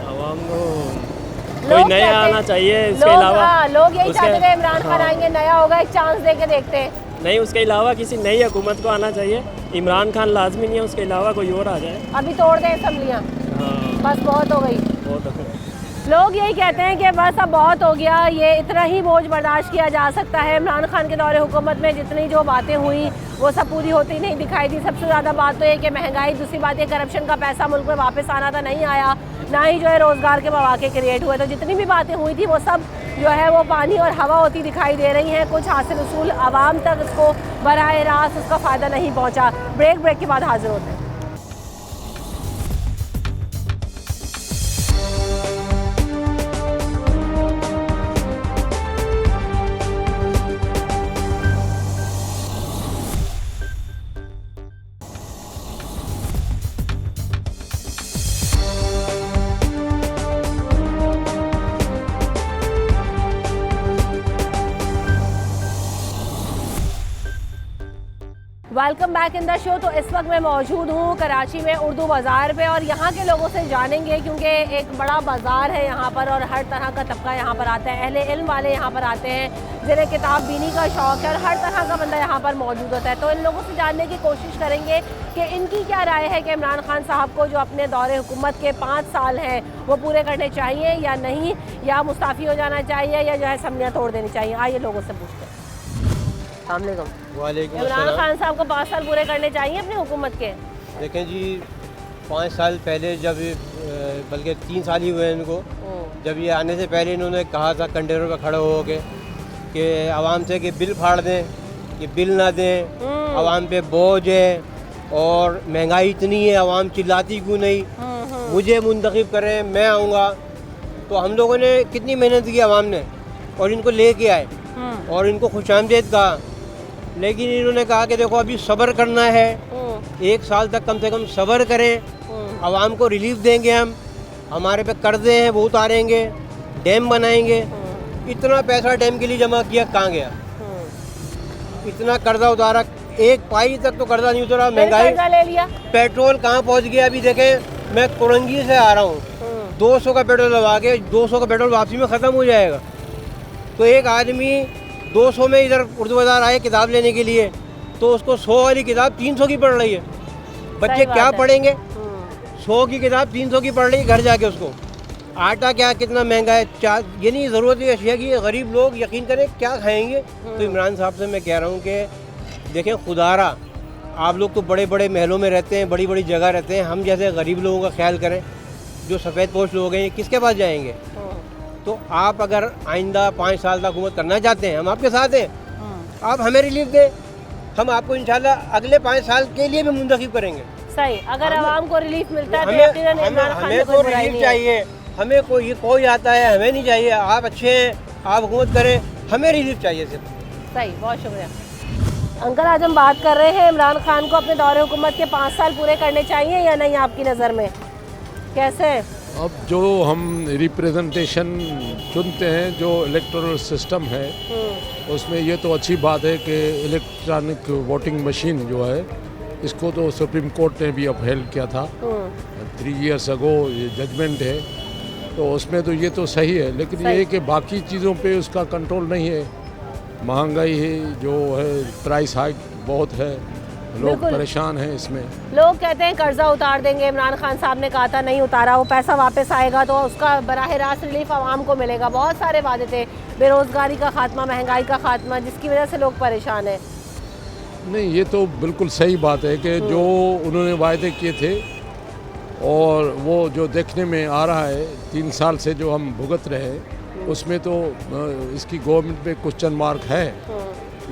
आवाम को कोई नया आना चाहिए। इसके अलावा लोग यही चाहते थे इमरान खान आएंगे, नया होगा, एक चांस दे के देखते हैं। नहीं, उसके अलावा किसी नई हुकूमत को आना चाहिए। इमरान खान लाजमी नहीं है, उसके अलावा कोई और आ जाए। अभी तोड़ दें असम्बलियाँ, बस बहुत हो गई। बहुत हो गई। लोग यही कहते हैं कि बस अब बहुत हो गया, ये इतना ही बोझ बर्दाश्त किया जा सकता है। इमरान खान के दौरे हुकूमत में जितनी जो बातें हुई वो सब पूरी होती नहीं दिखाई दी। सबसे ज़्यादा बात तो ये कि महंगाई, दूसरी बात ये करप्शन का पैसा मुल्क में वापस आना था, नहीं आया, ना ही जो है रोज़गार के मौके क्रिएट हुए। तो जितनी भी बातें हुई थी वो सब जो है वो पानी और हवा होती दिखाई दे रही हैं। कुछ हासिल उसूल आवाम तक उसको बराह रास्त उसका फ़ायदा नहीं पहुँचा। ब्रेक के बाद हाजिर होते हैं। Welcome back in the show. तो इस वक्त मैं मौजूद हूँ कराची में उर्दू बाज़ार पे और यहाँ के लोगों से जानेंगे, क्योंकि एक बड़ा बाज़ार है यहाँ पर और हर तरह का तबका यहाँ पर आता है। अहले इल्म वाले यहाँ पर आते हैं, जिन्हें किताब बीनी का शौक़ है और हर तरह का बंदा यहाँ पर मौजूद होता है। तो इन लोगों से जानने की कोशिश करेंगे कि इनकी क्या राय है कि इमरान खान साहब को जो अपने दौरे हुकूमत के 5 साल हैं वो पूरे करने चाहिए या नहीं, या मुस्ताफ़ी हो जाना चाहिए, या जो है असम्बलियाँ तोड़ देनी चाहिए। आइए लोगों से पूछते हैं। वालेकुम इमरान खान साहब को 5 साल पूरे करने चाहिए अपनी हुकूमत के? देखें जी, 5 साल पहले जब बल्कि 3 साल ही हुए इनको, जब ये आने से पहले इन्होंने कहा था कंटेनर पर खड़े हो के कि आवाम से कि बिल फाड़ दें, कि बिल ना दें, आवाम पे बोझ है और महंगाई इतनी है, आवाम चिल्लाती क्यों नहीं, मुझे मुंतखब करें, मैं आऊँगा। तो हम लोगों ने कितनी मेहनत की आवाम ने और इनको ले के आए और इनको खुशामदीद कहा। लेकिन इन्होंने कहा कि देखो अभी सब्र करना है, 1 साल तक कम से कम सब्र करें, आवाम को रिलीफ देंगे, हम हमारे पे कर्जे हैं वो उतारेंगे, डैम बनाएंगे। इतना पैसा डैम के लिए जमा किया, कहाँ गया? इतना कर्जा उतारा, 1 पाई तक तो कर्जा नहीं उतरा। महंगाई, ले लिया। पेट्रोल कहाँ पहुँच गया? अभी देखें, मैं कुरंगी से आ रहा हूँ, 200 का पेट्रोल लगा के 200 का पेट्रोल वापसी में ख़त्म हो जाएगा। तो एक आदमी 200 में इधर उर्दू बाज़ार आए किताब लेने के लिए, तो उसको 100 वाली किताब 300 की पढ़ रही है। बच्चे क्या पढ़ेंगे? 100 की किताब 300 की पढ़ रही है घर जाके। उसको आटा क्या कितना महंगा है, ये नहीं ज़रूरत है अशिया की, गरीब लोग यकीन करें क्या खाएंगे। तो इमरान साहब से मैं कह रहा हूँ कि देखें, खुदारा आप लोग तो बड़े बड़े महलों में रहते हैं, बड़ी बड़ी जगह रहते हैं, हम जैसे गरीब लोगों का ख्याल करें। जो सफ़ेद पोश लोग हैं किसके पास जाएंगे? तो आप अगर आइंदा 5 साल तक हुकूमत करना चाहते हैं, हम आपके साथ हैं, आप हमें रिलीफ दें, हम आपको इंशाल्लाह अगले 5 साल के लिए भी मुंतखब करेंगे। सही, अगर आवाम को रिलीफ मिलता है हमें तो रिलीफ चाहिए, हमें कोई आता है हमें नहीं चाहिए। आप अच्छे हैं, आप हुकूमत करें, हमें रिलीफ चाहिए सिर्फ। सही, बहुत शुक्रिया अंकल। आज हम बात कर रहे हैं इमरान खान को अपने दौरे हुकूमत के 5 साल पूरे करने चाहिए या नहीं आपकी नज़र में, कैसे? अब जो हम रिप्रेजेंटेशन चुनते हैं, जो इलेक्टोरल सिस्टम है, उसमें ये तो अच्छी बात है कि इलेक्ट्रॉनिक वोटिंग मशीन जो है, इसको तो सुप्रीम कोर्ट ने भी अपहेल्ड किया था 3 years अगो, ये जजमेंट है, तो उसमें तो ये तो सही है। लेकिन ये है कि बाकी चीज़ों पे उसका कंट्रोल नहीं है। महंगाई है जो है, प्राइस हाइक बहुत है, लोग परेशान हैं इसमें। लोग कहते हैं कर्जा उतार देंगे, इमरान खान साहब ने कहा था नहीं उतारा, वो पैसा वापस आएगा तो उसका बराह रास्त रिलीफ आवाम को मिलेगा। बहुत सारे वादे थे, बेरोजगारी का खात्मा, महंगाई का खात्मा, जिसकी वजह से लोग परेशान हैं। नहीं, ये तो बिल्कुल सही बात है कि जो उन्होंने वायदे किए थे और वो जो देखने में आ रहा है 3 साल से जो हम भुगत रहे हैं, उसमें तो इसकी गवर्नमेंट पे क्वेश्चन मार्क है।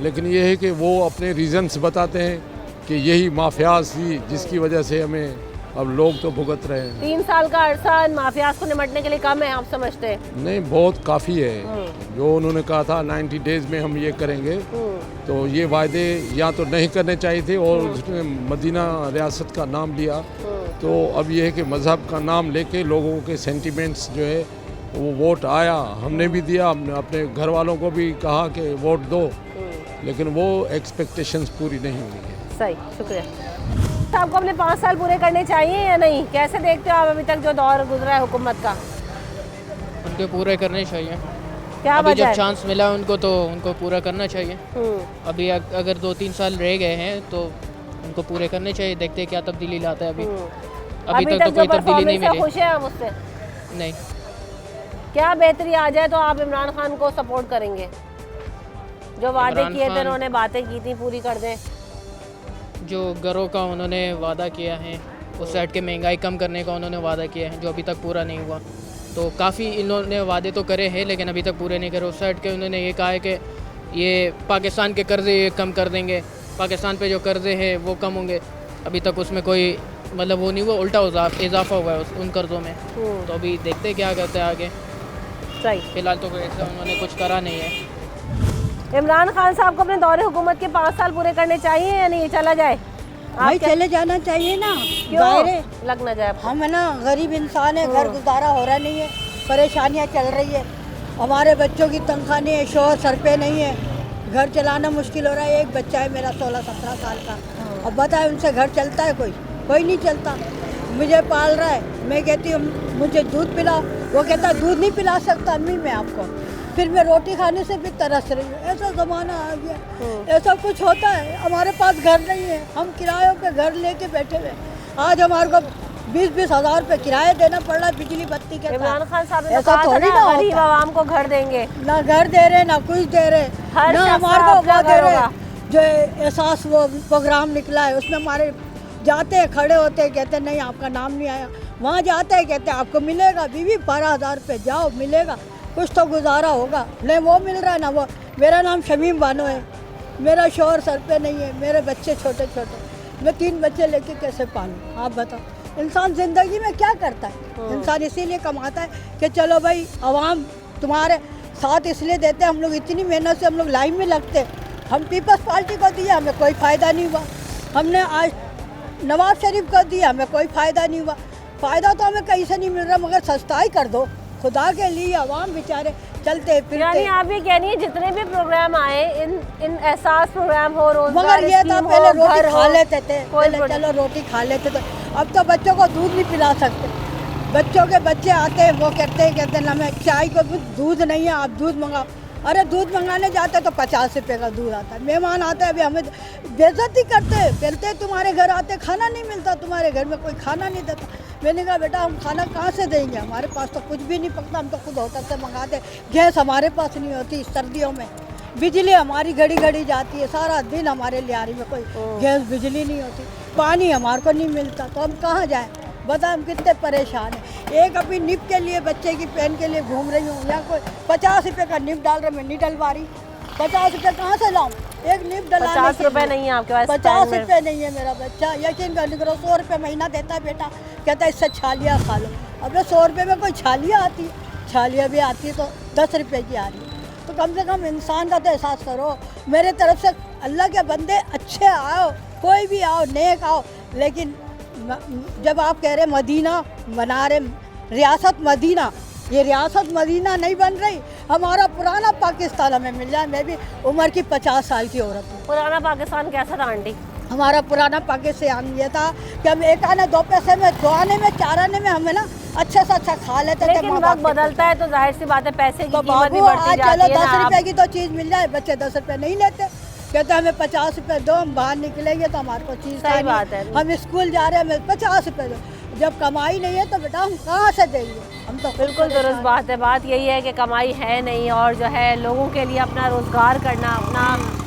लेकिन ये है कि वो अपने रीजंस बताते हैं कि यही माफियाज थी जिसकी वजह से हमें अब लोग तो भुगत रहे हैं। 3 साल का अरसा माफियाज को निपटने के लिए कम है आप समझते हैं? नहीं, बहुत काफ़ी है। जो उन्होंने कहा था 90 डेज में हम ये करेंगे, तो ये वायदे या तो नहीं करने चाहिए थे, और उसने मदीना रियासत का नाम लिया, तो अब ये है कि मज़हब का नाम लेके लोगों के सेंटिमेंट्स जो है वो वोट आया, हमने भी दिया, हमने अपने घर वालों को भी कहा कि वोट दो, लेकिन वो एक्सपेक्टेशंस पूरी नहीं हुई है। सही, शुक्रिया। आपको अपने 5 साल पूरे करने चाहिए या नहीं, कैसे देखते हो आप अभी तक जो दौर गुजरा है हुकूमत का? उनको पूरे करने चाहिए। क्या अभी वजह जब है? चांस मिला उनको तो उनको पूरा करना चाहिए। अभी अगर 2-3 साल रह गए हैं तो उनको पूरे करने चाहिए। देखते हैं क्या तब्दीली लाता है। अभी तक तो कोई तब्दीली नहीं मिली। खुश है हम उससे? नहीं। क्या बेहतरी आ जाए तो आप इमरान खान को सपोर्ट करेंगे? जो वादे किए थे, उन्होंने बातें की थी, पूरी कर दें। जो घरों का उन्होंने वादा किया है, उस साइड के महंगाई कम करने का उन्होंने वादा किया है, जो अभी तक पूरा नहीं हुआ। तो काफ़ी इन्होंने वादे तो करे हैं लेकिन अभी तक पूरे नहीं करे। उस साइड के उन्होंने ये कहा है कि ये पाकिस्तान के कर्ज़े ये कम कर देंगे, पाकिस्तान पे जो कर्ज़े हैं वो कम होंगे। अभी तक उसमें कोई मतलब वो नहीं हुआ, उल्टा इजाफा हुआ है उन कर्ज़ों में। तो अभी देखते क्या करते हैं आगे। सही, फिलहाल तो कोई ऐसा उन्होंने कुछ करा नहीं है। इमरान खान साहब को अपने दौरे हुकूमत के 5 साल पूरे करने चाहिए या नहीं, चला जाए? भाई चले जाना चाहिए ना, क्यों लग ना जाए? हम है ना गरीब इंसान है, घर गुजारा हो रहा नहीं है, परेशानियां चल रही है, हमारे बच्चों की तनख्वाह नहीं है, शोहर सर पे नहीं है, घर चलाना मुश्किल हो रहा है। एक बच्चा है मेरा 16-17 साल का, अब बताए उनसे घर चलता है? कोई नहीं चलता। मुझे पाल रहा है, मैं कहती हूँ मुझे दूध पिलाओ, वो कहता दूध नहीं पिला सकता अम्मी मैं आपको, फिर मैं रोटी खाने से भी तरस रही हूँ। ऐसा ज़माना आ गया, ऐसा कुछ होता है। हमारे पास घर नहीं है, हम किरायों पे घर लेके बैठे हुए। आज हमारे को 20-20 हज़ार रुपये किराया देना पड़ रहा है बिजली बत्ती के। इमरान खान साहब ने ऐसा थोड़ी ना गरीब आवाम को घर देंगे, ना घर दे रहे ना कुछ दे रहे, ना हमारे को वो दे रहे। जो एहसास वो प्रोग्राम निकला है उसमें हमारे जाते हैं, खड़े होते हैं, कहते हैं नहीं आपका नाम नहीं आया। वहाँ जाते हैं, कहते हैं आपको मिलेगा बीवी 12,000 रुपये, जाओ मिलेगा, कुछ तो गुजारा होगा। नहीं वो मिल रहा है ना वो। मेरा नाम शमीम बानो है, मेरा शोहर सर पे नहीं है, मेरे बच्चे छोटे छोटे, मैं 3 बच्चे लेके कैसे पालूँ आप बताओ। इंसान ज़िंदगी में क्या करता है? इंसान इसीलिए कमाता है कि चलो भाई आवाम तुम्हारे साथ इसलिए देते हैं। हम लोग इतनी मेहनत से हम लोग लाइन में लगते, हम पीपल्स पार्टी को दिया, हमें कोई फ़ायदा नहीं हुआ। हमने आज नवाज शरीफ को दिया, हमें कोई फ़ायदा नहीं हुआ। फ़ायदा तो हमें कहीं से नहीं मिल रहा, मगर सस्ताई कर दो खुदा के लिए। आवाम बेचारे चलते फिरते। यानी आप ये कह रही हैं जितने भी प्रोग्राम आए, इन एहसास प्रोग्राम हो, रोजगार मगर ये था पहले रोटी खा लेते थे, पहले चलो रोटी खा लेते थे। अब तो बच्चों को दूध नहीं पिला सकते। बच्चों के बच्चे आते हैं, वो कहते हैं ना मैं चाय को दूध नहीं है, आप दूध मंगाओ। अरे दूध मंगाने जाते तो 50 रुपये का दूध आता है। मेहमान आते हैं, अभी हमें बेइज्जती करते हैं, कहते हैं तुम्हारे घर आते खाना नहीं मिलता, तुम्हारे घर में कोई खाना नहीं देता। मैंने कहा बेटा हम खाना कहाँ से देंगे, हमारे पास तो कुछ भी नहीं पकता, हम तो खुद होटल से मंगाते। गैस हमारे पास नहीं होती सर्दियों में, बिजली हमारी घड़ी घड़ी जाती है, सारा दिन हमारे लियारी में कोई गैस बिजली नहीं होती, पानी हमारे को नहीं मिलता, तो हम कहाँ जाएँ बता। हम कितने परेशान हैं। एक अभी निप के लिए बच्चे की पेन के लिए घूम रही हूँ, या कोई 50 रुपये का निप डाल रहा, मैं नहीं डलवा रही। 50 रुपये कहाँ से लाऊँ? एक निप डला 50 रुपये नहीं है आपके पास? 50 रुपये नहीं है मेरा बच्चा, यकीन करो 100 रुपये महीना देता है बेटा, कहता है इससे छालियाँ खा लो। अब 100 रुपये में कोई छालियाँ आती है? छालियाँ भी आती है तो 10 रुपये की आ रही है। तो कम से कम इंसान का तो एहसास करो। मेरे तरफ से अल्लाह के बंदे अच्छे आओ, कोई भी आओ, नेक आओ, लेकिन जब आप कह रहे मदीना बना रहे, रियासत मदीना, ये रियासत मदीना नहीं बन रही। हमारा पुराना पाकिस्तान हमें मिल जाए। मैं भी उम्र की 50 साल की औरत हूँ। पुराना पाकिस्तान कैसा था आंटी? हमारा पुराना पाकिस्तान ये था कि हम एक आने 2 पैसे में, 2 आने में, 4 आने में हमें ना अच्छे से अच्छा खा लेते थे। लेकिन वक्त बदलता है तो जाहिर सी बात है पैसे की कीमत भी बढ़ती जाती है। चलो 10 रुपए की तो चीज़ मिल जाए, बच्चे 10 रुपए नहीं लेते, कहते हमें 50 रुपए दो, हम बाहर निकलेंगे तो हमारे को चीज़ सही बात है। हम स्कूल जा रहे हैं, हमें 50 रुपए दो। जब कमाई नहीं है तो बेटा हम कहाँ से देंगे? हम तो बिल्कुल दुरुस्त बात है। बात यही है कि कमाई है नहीं और जो है लोगों के लिए अपना रोजगार करना, अपना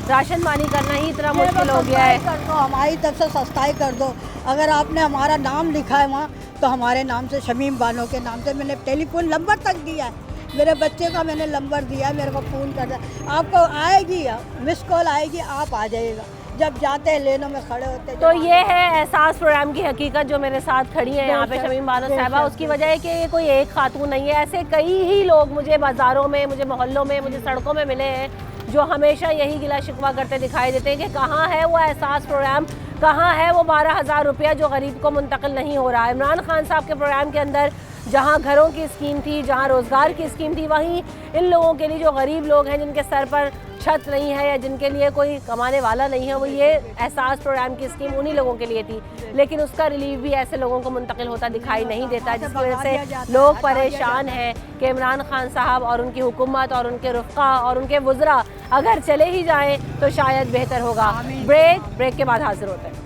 राशन पानी करना ही इतना मुश्किल हो गया है। कर दो, हमारी तरफ से सस्ताई कर दो। अगर आपने हमारा नाम लिखा है वहाँ तो हमारे नाम से, शमीम बानो के नाम से मैंने टेलीफोन नंबर तक दिया है। मेरे बच्चे का मैंने नंबर दिया है, मेरे को फ़ोन कर दिया। आपको आएगी, मिस कॉल आएगी, आप आ जाइएगा। जब जाते हैं लेनों में खड़े होते हैं। तो ये है एहसास प्रोग्राम की हकीकत जो मेरे साथ खड़ी है यहाँ पे शमीम बानो साहबा। उसकी वजह है कि ये कोई एक खातून नहीं है, ऐसे कई ही लोग मुझे बाज़ारों में, मुझे मोहल्लों में, मुझे सड़कों में मिले हैं जो हमेशा यही गिला शिकवा करते दिखाई देते हैं कि कहाँ है वो एहसास प्रोग्राम, कहाँ है वो 12,000 रुपया जो गरीब को मुंतकिल नहीं हो रहा है। इमरान खान साहब के प्रोग्राम के अंदर जहाँ घरों की स्कीम थी, जहाँ रोज़गार की स्कीम थी, वहीं इन लोगों के लिए जो गरीब लोग हैं, जिनके सर पर छत नहीं है या जिनके लिए कोई कमाने वाला नहीं है, वो ये एहसास प्रोग्राम की स्कीम उन्हीं लोगों के लिए थी। लेकिन उसका रिलीफ भी ऐसे लोगों को मुंतकिल होता दिखाई नहीं देता, जिसकी वजह से लोग परेशान हैं कि इमरान खान साहब और उनकी हुकूमत और उनके रुफ़क़ा और उनके वज़रा अगर चले ही जाएँ तो शायद बेहतर होगा। ब्रेक के बाद हाजिर होते हैं।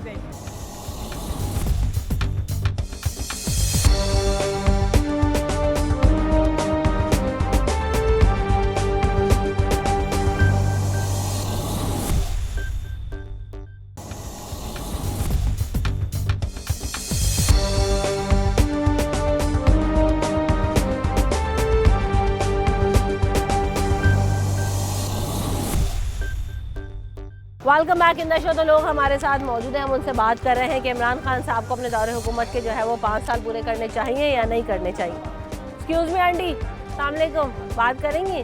Welcome back in the show. तो लोग हमारे साथ मौजूद हैं, हम उनसे बात कर रहे हैं कि इमरान खान साहब को अपने दौरे हुकूमत के जो है वो 5 साल पूरे करने चाहिए या नहीं करने चाहिए। एक्सक्यूज़ मी आंटी, अस्सलाम वालेकुम, बात करेंगी?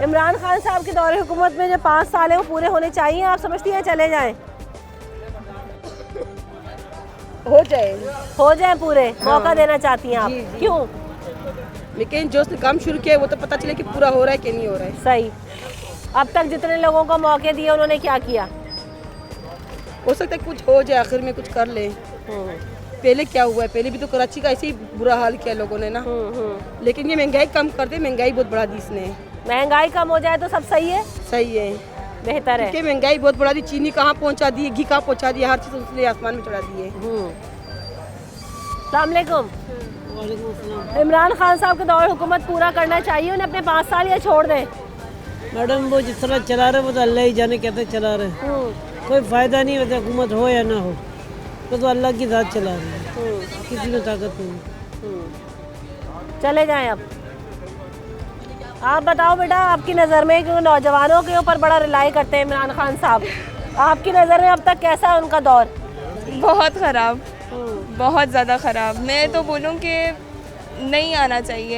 इमरान खान साहब के दौरे हुकूमत में जो 5 साल है वो पूरे होने चाहिए, आप समझती हैं चले जाएँ? हो जाए पूरे, मौका देना चाहती हैं आप? क्यों? लेकिन जो उसने काम शुरू किया है वो तो पता चले कि पूरा हो रहा है कि नहीं हो रहा है। सही। अब तक जितने लोगों को मौके दिए उन्होंने क्या किया? हो सकता है कुछ हो जाए, आखिर में कुछ कर ले। पहले क्या हुआ है, पहले भी तो कराची का ऐसे ही बुरा हाल किया लोगों ने ना। लेकिन ये महंगाई कम कर दे, महंगाई बहुत बढ़ा दी इसने। महंगाई कम हो जाए तो सब सही है? सही है, बेहतर है। क्योंकि महंगाई बहुत बढ़ा दी, चीनी कहाँ पहुँचा दी है, घी कहाँ पहुँचा दिया, हर चीज़ उसने आसमान में चढ़ा दी है। अस्सलाम वालेकुम। इमरान खान साहब के दौरे हुकूमत पूरा करना चाहिए उन्हें अपने 5 साल, या छोड़ दें? मैडम वो जिस तरह चला रहे वो तो अल्लाह ही जाने कैसे चला रहे, कोई फ़ायदा नहीं होता, हुकूमत हो या ना हो, तो अल्लाह की ज़ात चला रहे हैं, किसी में ताकत नहीं। चले जाएं अब। आप बताओ बेटा, आपकी नज़र में, क्योंकि नौजवानों के ऊपर बड़ा रिलाई करते हैं इमरान खान साहब, आपकी नज़र में अब तक कैसा है उनका दौर? बहुत ख़राब, बहुत ज़्यादा ख़राब। मैं तो बोलूँ कि नहीं आना चाहिए,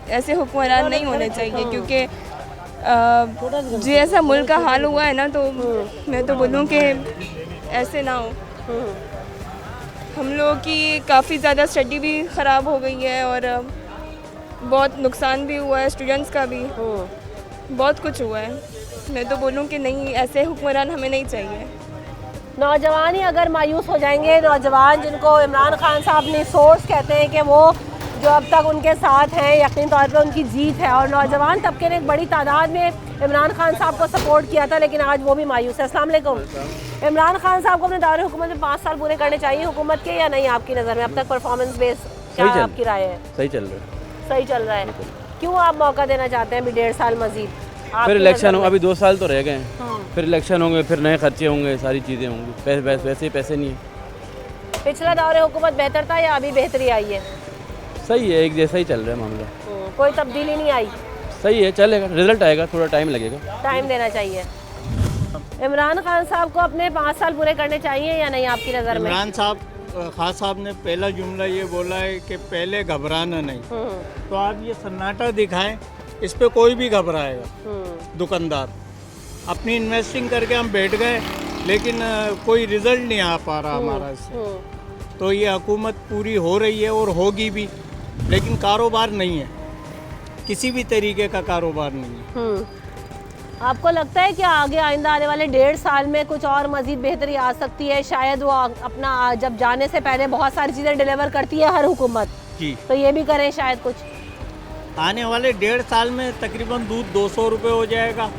ऐसे हुक्मरान नहीं होने चाहिए, क्योंकि जैसा मुल्क का हाल हुआ है ना, तो मैं तो बोलूँ कि ऐसे ना हो। हम लोगों की काफ़ी ज़्यादा स्टडी भी ख़राब हो गई है और बहुत नुकसान भी हुआ है, स्टूडेंट्स का भी बहुत कुछ हुआ है। मैं तो बोलूँ कि नहीं, ऐसे हुक्मरान हमें नहीं चाहिए। नौजवान ही अगर मायूस हो जाएंगे, नौजवान जिनको इमरान खान साहब ने सोर्स कहते हैं कि वो जो अब तक उनके साथ हैं, यकीनी तौर पे उनकी जीत है, और नौजवान तबके ने एक बड़ी तादाद में इमरान खान साहब को सपोर्ट किया था, लेकिन आज वो भी मायूस है। अस्सलाम वालेकुम। इमरान खान साहब को अपने दौरे हुकूमत में 5 साल पूरे करने चाहिए हुकूमत के, या नहीं आपकी नज़र में? अब तक परफॉर्मेंस बेस क्या आपकी राय है? सही चल रहा है। सही चल रहा है। क्यों आप मौका देना चाहते हैं अभी 1.5 साल मजीद? फिर इलेक्शन हो, अभी 2 साल तो रह गए हैं, फिर इलेक्शन होंगे, फिर नए खर्चे होंगे, सारी चीज़ें होंगी, वैसे पैसे नहीं है। पिछला दौरे हुकूमत बेहतर था या अभी बेहतरी आई है? सही है, एक जैसा ही चल रहा है मामला, कोई तब्दीली नहीं आई? सही है, चलेगा, रिजल्ट आएगा, थोड़ा टाइम लगेगा, टाइम देना चाहिए। इमरान खान साहब को अपने 5 साल पूरे करने चाहिए या नहीं आपकी नज़र में? इमरान खान साहब ने पहला जुमला ये बोला है कि पहले घबराना नहीं, तो आप ये सन्नाटा दिखाएं इस पे कोई भी घबराएगा दुकानदार। अपनी इन्वेस्टिंग करके हम बैठ गए, लेकिन कोई रिजल्ट नहीं आ पा रहा हमारा इससे। तो ये हुकूमत पूरी हो रही है और होगी भी, लेकिन कारोबार नहीं है, किसी भी तरीके का कारोबार नहीं है। आपको लगता है कि आगे आइंदा आने वाले 1.5 साल में कुछ और मजीद बेहतरी आ सकती है? शायद वो अपना जब जाने से पहले बहुत सारी चीज़ें डिलीवर करती है हर हुकूमत, जी, तो ये भी करें शायद कुछ। आने वाले 1.5 साल में तकरीबन दूध 200 रुपये हो जाएगा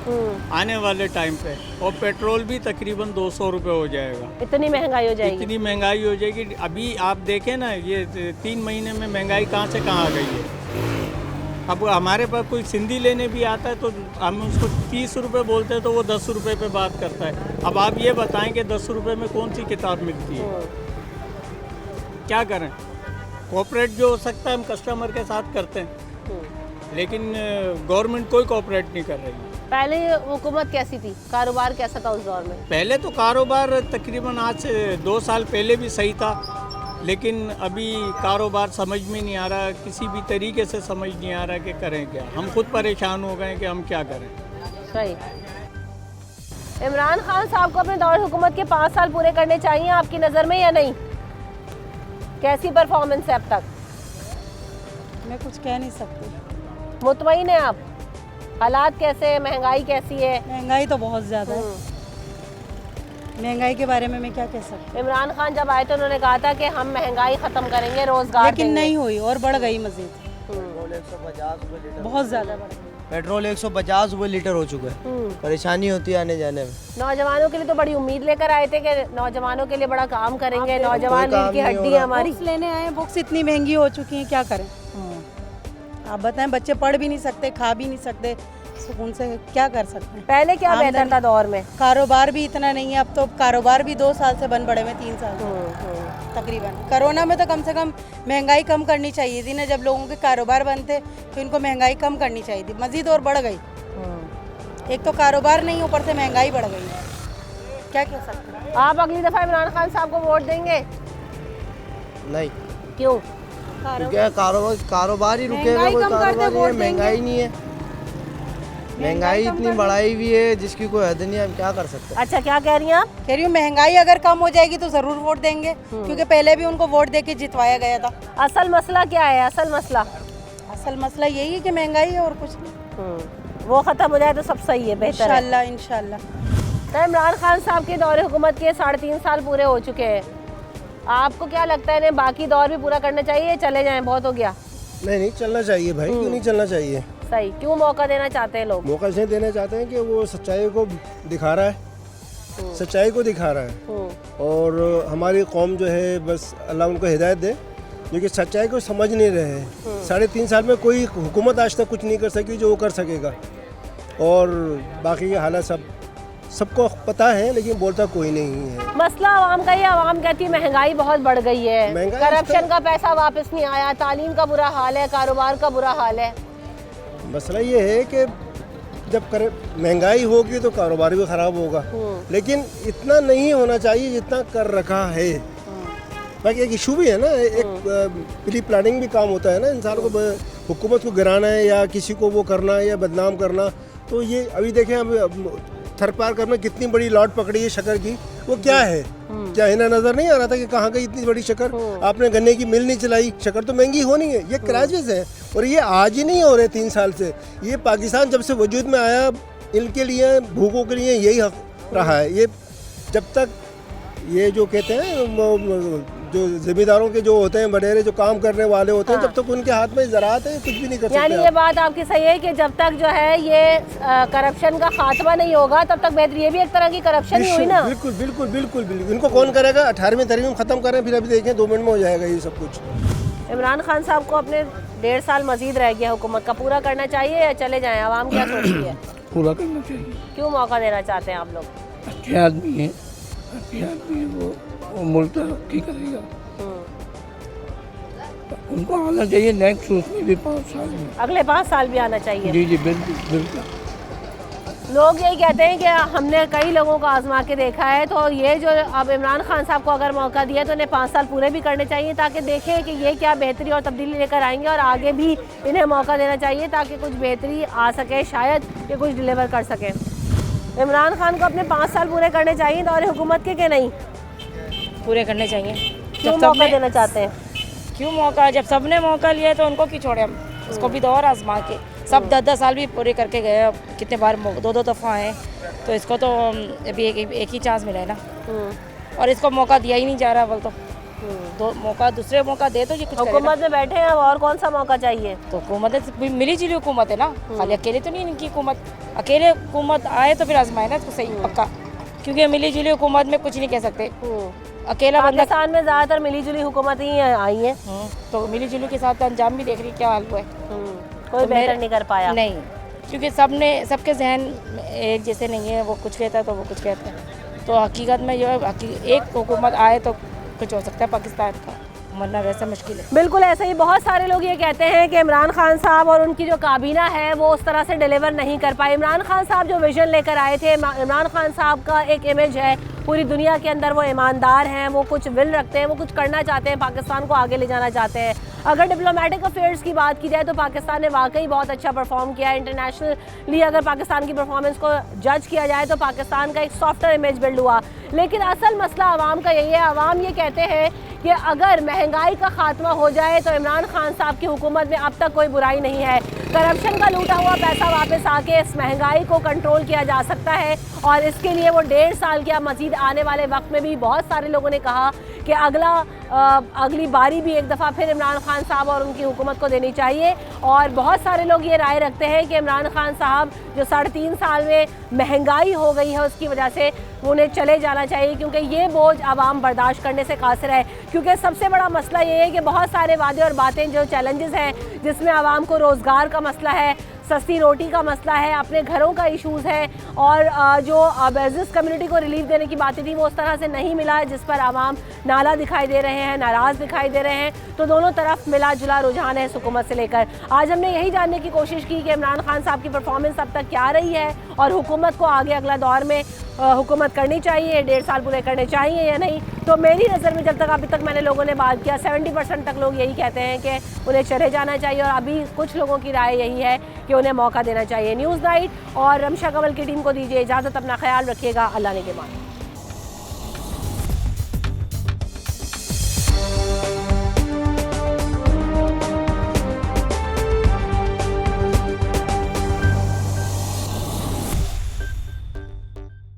आने वाले टाइम पे, और पेट्रोल भी तकरीबन 200 रुपये हो जाएगा। इतनी महंगाई हो जाएगी? इतनी महंगाई हो जाएगी। अभी आप देखें ना, ये 3 महीने में महंगाई कहाँ से कहाँ आ गई है। अब हमारे पास कोई सिंधी लेने भी आता है तो हम उसको 30 रुपये बोलते हैं तो वो 10 रुपये पे बात करता है। अब आप ये बताएं कि 10 रुपये में कौन सी किताब मिलती है? क्या करें? कोऑपरेट जो हो सकता है हम कस्टमर के साथ करते हैं, लेकिन गवर्नमेंट कोई कोऑपरेट नहीं कर रही है। पहले हुकूमत कैसी थी, कारोबार कैसा था उस दौर में? पहले तो कारोबार तकरीबन आज से 2 साल पहले भी सही था, लेकिन अभी कारोबार समझ में नहीं आ रहा, किसी भी तरीके से समझ नहीं आ रहा कि करें क्या। हम खुद परेशान हो गए कि हम क्या करें। सही। इमरान खान साहब को अपने दौर हुकूमत के 5 साल पूरे करने चाहिए आपकी नज़र में या नहीं? कैसी परफॉर्मेंस है अब तक? मैं कुछ कह नहीं सकती। मुतमईन है आप? हालात कैसे है, महंगाई कैसी है? महंगाई तो बहुत ज़्यादा है। महंगाई के बारे में मैं क्या कह सकती। इमरान खान जब आए तो उन्होंने कहा था कि हम महंगाई ख़त्म करेंगे, रोजगार लेकिन नहीं हुई और बढ़ गई मजीद। बहुत ज़्यादा बढ़ गई। पेट्रोल 150 रुपये लीटर हो चुका है। परेशानी होती है आने जाने में। नौजवानों के लिए तो बड़ी उम्मीद लेकर आए थे कि नौजवानों के लिए बड़ा काम करेंगे, नौजवान रीढ़ की हड्डी है हमारी। बुक्स लेने आए, बुक्स इतनी महंगी हो चुकी हैं, क्या करें? आप बताएं, बच्चे पढ़ भी नहीं सकते, खा भी नहीं सकते, सुकून से क्या कर सकते हैं? पहले क्या बेहतर था दौर में? कारोबार भी इतना नहीं है, अब तो कारोबार भी 2 साल से बंद पड़े में, 3 साल तकरीबन। कोरोना में तो कम से कम महंगाई कम करनी चाहिए थी ना, जब लोगों के कारोबार बंद थे तो इनको महंगाई कम करनी चाहिए थी, मजीद और बढ़ गई। एक तो कारोबार नहीं, ऊपर से महंगाई बढ़ गई, क्या कह सकते हैं? आप अगली दफ़ा इमरान खान साहब को वोट देंगे? नहीं। क्यों? क्योंकि कारोबार ही रुकेगा, कोई कारोबार नहीं है, महंगाई नहीं है, महंगाई इतनी बढ़ाई हुई है जिसकी कोई हद नहीं है, हम क्या कर सकते हैं। अच्छा, क्या कह रही हैं आप? कह रही हूँ महंगाई अगर कम हो जाएगी तो ज़रूर वोट देंगे, क्योंकि पहले भी उनको वोट देके जितवाया गया था। असल मसला क्या है? असल मसला यही है कि महंगाई है और कुछ नहीं। वो ख़त्म हो जाए तो सब सही है, बेहतर है इंशाल्लाह। तो इमरान खान साहब के दौरे हुकूमत के 3.5 साल पूरे हो चुके हैं, आपको क्या लगता है इन्हें बाकी दौर भी पूरा करना चाहिए, चले जाएं, बहुत हो गया? नहीं, चलना चाहिए भाई, क्यों नहीं चलना चाहिए? सही। क्यों मौका देना चाहते हैं लोग? मौका इसलिए देना चाहते हैं कि वो सच्चाई को दिखा रहा है, सच्चाई को दिखा रहा है, और हमारी कौम जो है बस अल्लाह उनको हिदायत दे, जो कि सच्चाई को समझ नहीं रहे हैं। 3.5 साल में कोई हुकूमत आज तक कुछ नहीं कर सकी जो वो कर सकेगा, और बाकी के हालात सबको पता है, लेकिन बोलता कोई नहीं है। मसला आवाम का ही, आवाम कहती है महंगाई बहुत बढ़ गई है, करप्शन का पैसा वापस नहीं आया, तालीम का बुरा हाल है, कारोबार का बुरा हाल है। मसला ये है कि जब महंगाई होगी तो कारोबार भी ख़राब होगा, लेकिन इतना नहीं होना चाहिए जितना कर रखा है। बाकी एक इशू भी है ना, एक प्री प्लानिंग भी काम होता है ना, इंसान को हुकूमत को गिराना है या किसी को वो करना है या बदनाम करना। तो ये अभी देखें, अब थरपारकर में कितनी बड़ी लॉट पकड़ी है शक्कर की, वो क्या है? क्या इन्हें नज़र नहीं आ रहा था कि कहाँ गई इतनी बड़ी शक्कर? आपने गन्ने की मिल नहीं चलाई, शक्कर तो महंगी होनी है। ये क्राइसिस है, और ये आज ही नहीं हो रहे, 3 साल से। ये पाकिस्तान जब से वजूद में आया, इनके लिए, भूखों के लिए यही हक रहा है। ये जब तक ये जो कहते हैं, जो जिम्मेदारों के जो होते हैं, बडेरे जो काम करने वाले होते हैं, जब तक उनके हाथ में ज़राअत है, कुछ भी नहीं कर सकते। यानी ये बात आपकी सही है कि जब तक जो है ये करप्शन का खात्मा नहीं होगा तब तक बेहतर। ये भी एक तरह की करप्शन ही हुई ना। बिल्कुल बिल्कुल बिल्कुल बिल्कुल। इनको कौन करेगा? 18वीं तरमीम खत्म करें, फिर अभी देखें 2 मिनट में हो जाएगा ये सब कुछ। इमरान खान साहब को अपने 1.5 साल मजीद रह गया हुकूमत का, पूरा करना चाहिए या चले जाएं? आवाम क्या सोचती है? पूरा करना चाहिए। क्यों मौका देना चाहते हैं आप लोग? अच्छे आदमी है, वो मुल्क तरक्की करेगा, उनको आना चाहिए नेक्स्ट उसमें भी 5 साल में, अगले 5 साल भी आना चाहिए। जी बिल्कुल बिल्कुल। लोग यही कहते हैं कि हमने कई लोगों को आजमा के देखा है, तो ये जो अब इमरान खान साहब को अगर मौका दिया तो इन्हें 5 साल पूरे भी करने चाहिए ताकि देखें कि ये क्या बेहतरी और तब्दीली लेकर आएंगे, और आगे भी इन्हें मौका देना चाहिए ताकि कुछ बेहतरी आ सके, शायद ये कुछ डिलीवर कर सकें। इमरान खान को अपने 5 साल पूरे करने चाहिए दौरे हुकूमत के नहीं पूरे करने चाहिए। क्यों मौका देना चाहते हैं? क्यों मौका? जब सबने मौका लिया तो उनको क्यों छोड़े हम? उसको भी तो और आजमा के सब 10-10 साल भी पूरे करके गए, अब कितने बार 2-2 दफ़ा आए, तो इसको तो अभी एक ही चांस मिला है ना, और इसको मौका दिया ही नहीं जा रहा। बोल तो दूसरे मौका दे तो ये कुछ हुकूमत में बैठे हैं, अब और कौन सा मौका चाहिए? तो हुकूमत मिली जुली हुकूमत है ना, खाली अकेले तो नहीं इनकी हुकूमत। अकेले हुकूमत आए तो फिर आजमाए ना इसको सही पक्का, क्योंकि मिली जुली हुकूमत में कुछ नहीं कह सकते। अकेला पाकिस्तान में ज़्यादातर मिली जुली हुकूमत ही आई है, तो मिली जुली के साथ अंजाम भी देख रही क्या हाल हुआ है, कोई बेहतर नहीं कर पाया। नहीं, क्योंकि सबके जहन एक जैसे नहीं है, वो कुछ कहता है तो वो कुछ कहता है। तो हकीकत में जो है एक हुकूमत आए तो कुछ हो सकता है पाकिस्तान का, वरना वैसा मुश्किल है। बिल्कुल ऐसे ही बहुत सारे लोग ये कहते हैं कि इमरान खान साहब और उनकी जो काबीना है वो उस तरह से डिलीवर नहीं कर पाए। इमरान खान साहब जो विजन लेकर आए थे, इमरान खान साहब का एक इमेज है पूरी दुनिया के अंदर, वो ईमानदार हैं, वो कुछ विल रखते हैं, वो कुछ करना चाहते हैं, पाकिस्तान को आगे ले जाना चाहते हैं। अगर डिप्लोमेटिक अफेयर्स की बात की जाए तो पाकिस्तान ने वाकई बहुत अच्छा परफॉर्म किया है। इंटरनेशनली अगर पाकिस्तान की परफॉर्मेंस को जज किया जाए तो पाकिस्तान का एक सॉफ्टवेयर इमेज बिल्ड हुआ, लेकिन असल मसला आवाम का यही है। आवाम ये कहते हैं कि अगर महंगाई का खात्मा हो जाए तो इमरान खान साहब की हुकूमत में अब तक कोई बुराई नहीं है। करप्शन का लूटा हुआ पैसा वापस आके इस महंगाई को कंट्रोल किया जा सकता है, और इसके लिए वो 1.5 साल या मजीद आने वाले वक्त में भी बहुत सारे लोगों ने कहा कि अगली बारी भी एक दफ़ा फिर इमरान खान साहब और उनकी हुकूमत को देनी चाहिए। और बहुत सारे लोग ये राय रखते हैं कि इमरान खान साहब जो 3.5 साल में महंगाई हो गई है उसकी वजह से उन्हें चले जाना चाहिए, क्योंकि ये बोझ आवाम बर्दाश्त करने से कासिर है। क्योंकि सबसे बड़ा मसला ये है कि बहुत सारे वादे और बातें जो चैलेंजेस हैं, जिसमें आवाम को रोज़गार का मसला है, सस्ती रोटी का मसला है, अपने घरों का इशूज़ है, और जो बिजनेस कम्युनिटी को रिलीफ देने की बातें थी वो उस तरह से नहीं मिला, जिस पर आवाम नाला दिखाई दे रहे हैं, नाराज़ दिखाई दे रहे हैं। तो दोनों तरफ मिला जुला रुझान है इस हुकूमत से लेकर। आज हमने यही जानने की कोशिश की कि इमरान खान साहब की परफॉर्मेंस अब तक क्या रही है, और हुकूमत को आगे अगला दौर में हुकूमत करनी चाहिए, 1.5 साल पूरे करने चाहिए या नहीं। तो मेरी नज़र में जब तक अभी तक मैंने लोगों ने बात किया 70% तक लोग यही कहते हैं कि उन्हें चले जाना चाहिए, और अभी कुछ लोगों की राय यही है कि उन्हें मौका देना चाहिए। न्यूज़ नाइट और रमशा कंवल की टीम को दीजिए इजाज़त, अपना ख्याल रखिएगा, अल्लाह ने के मान।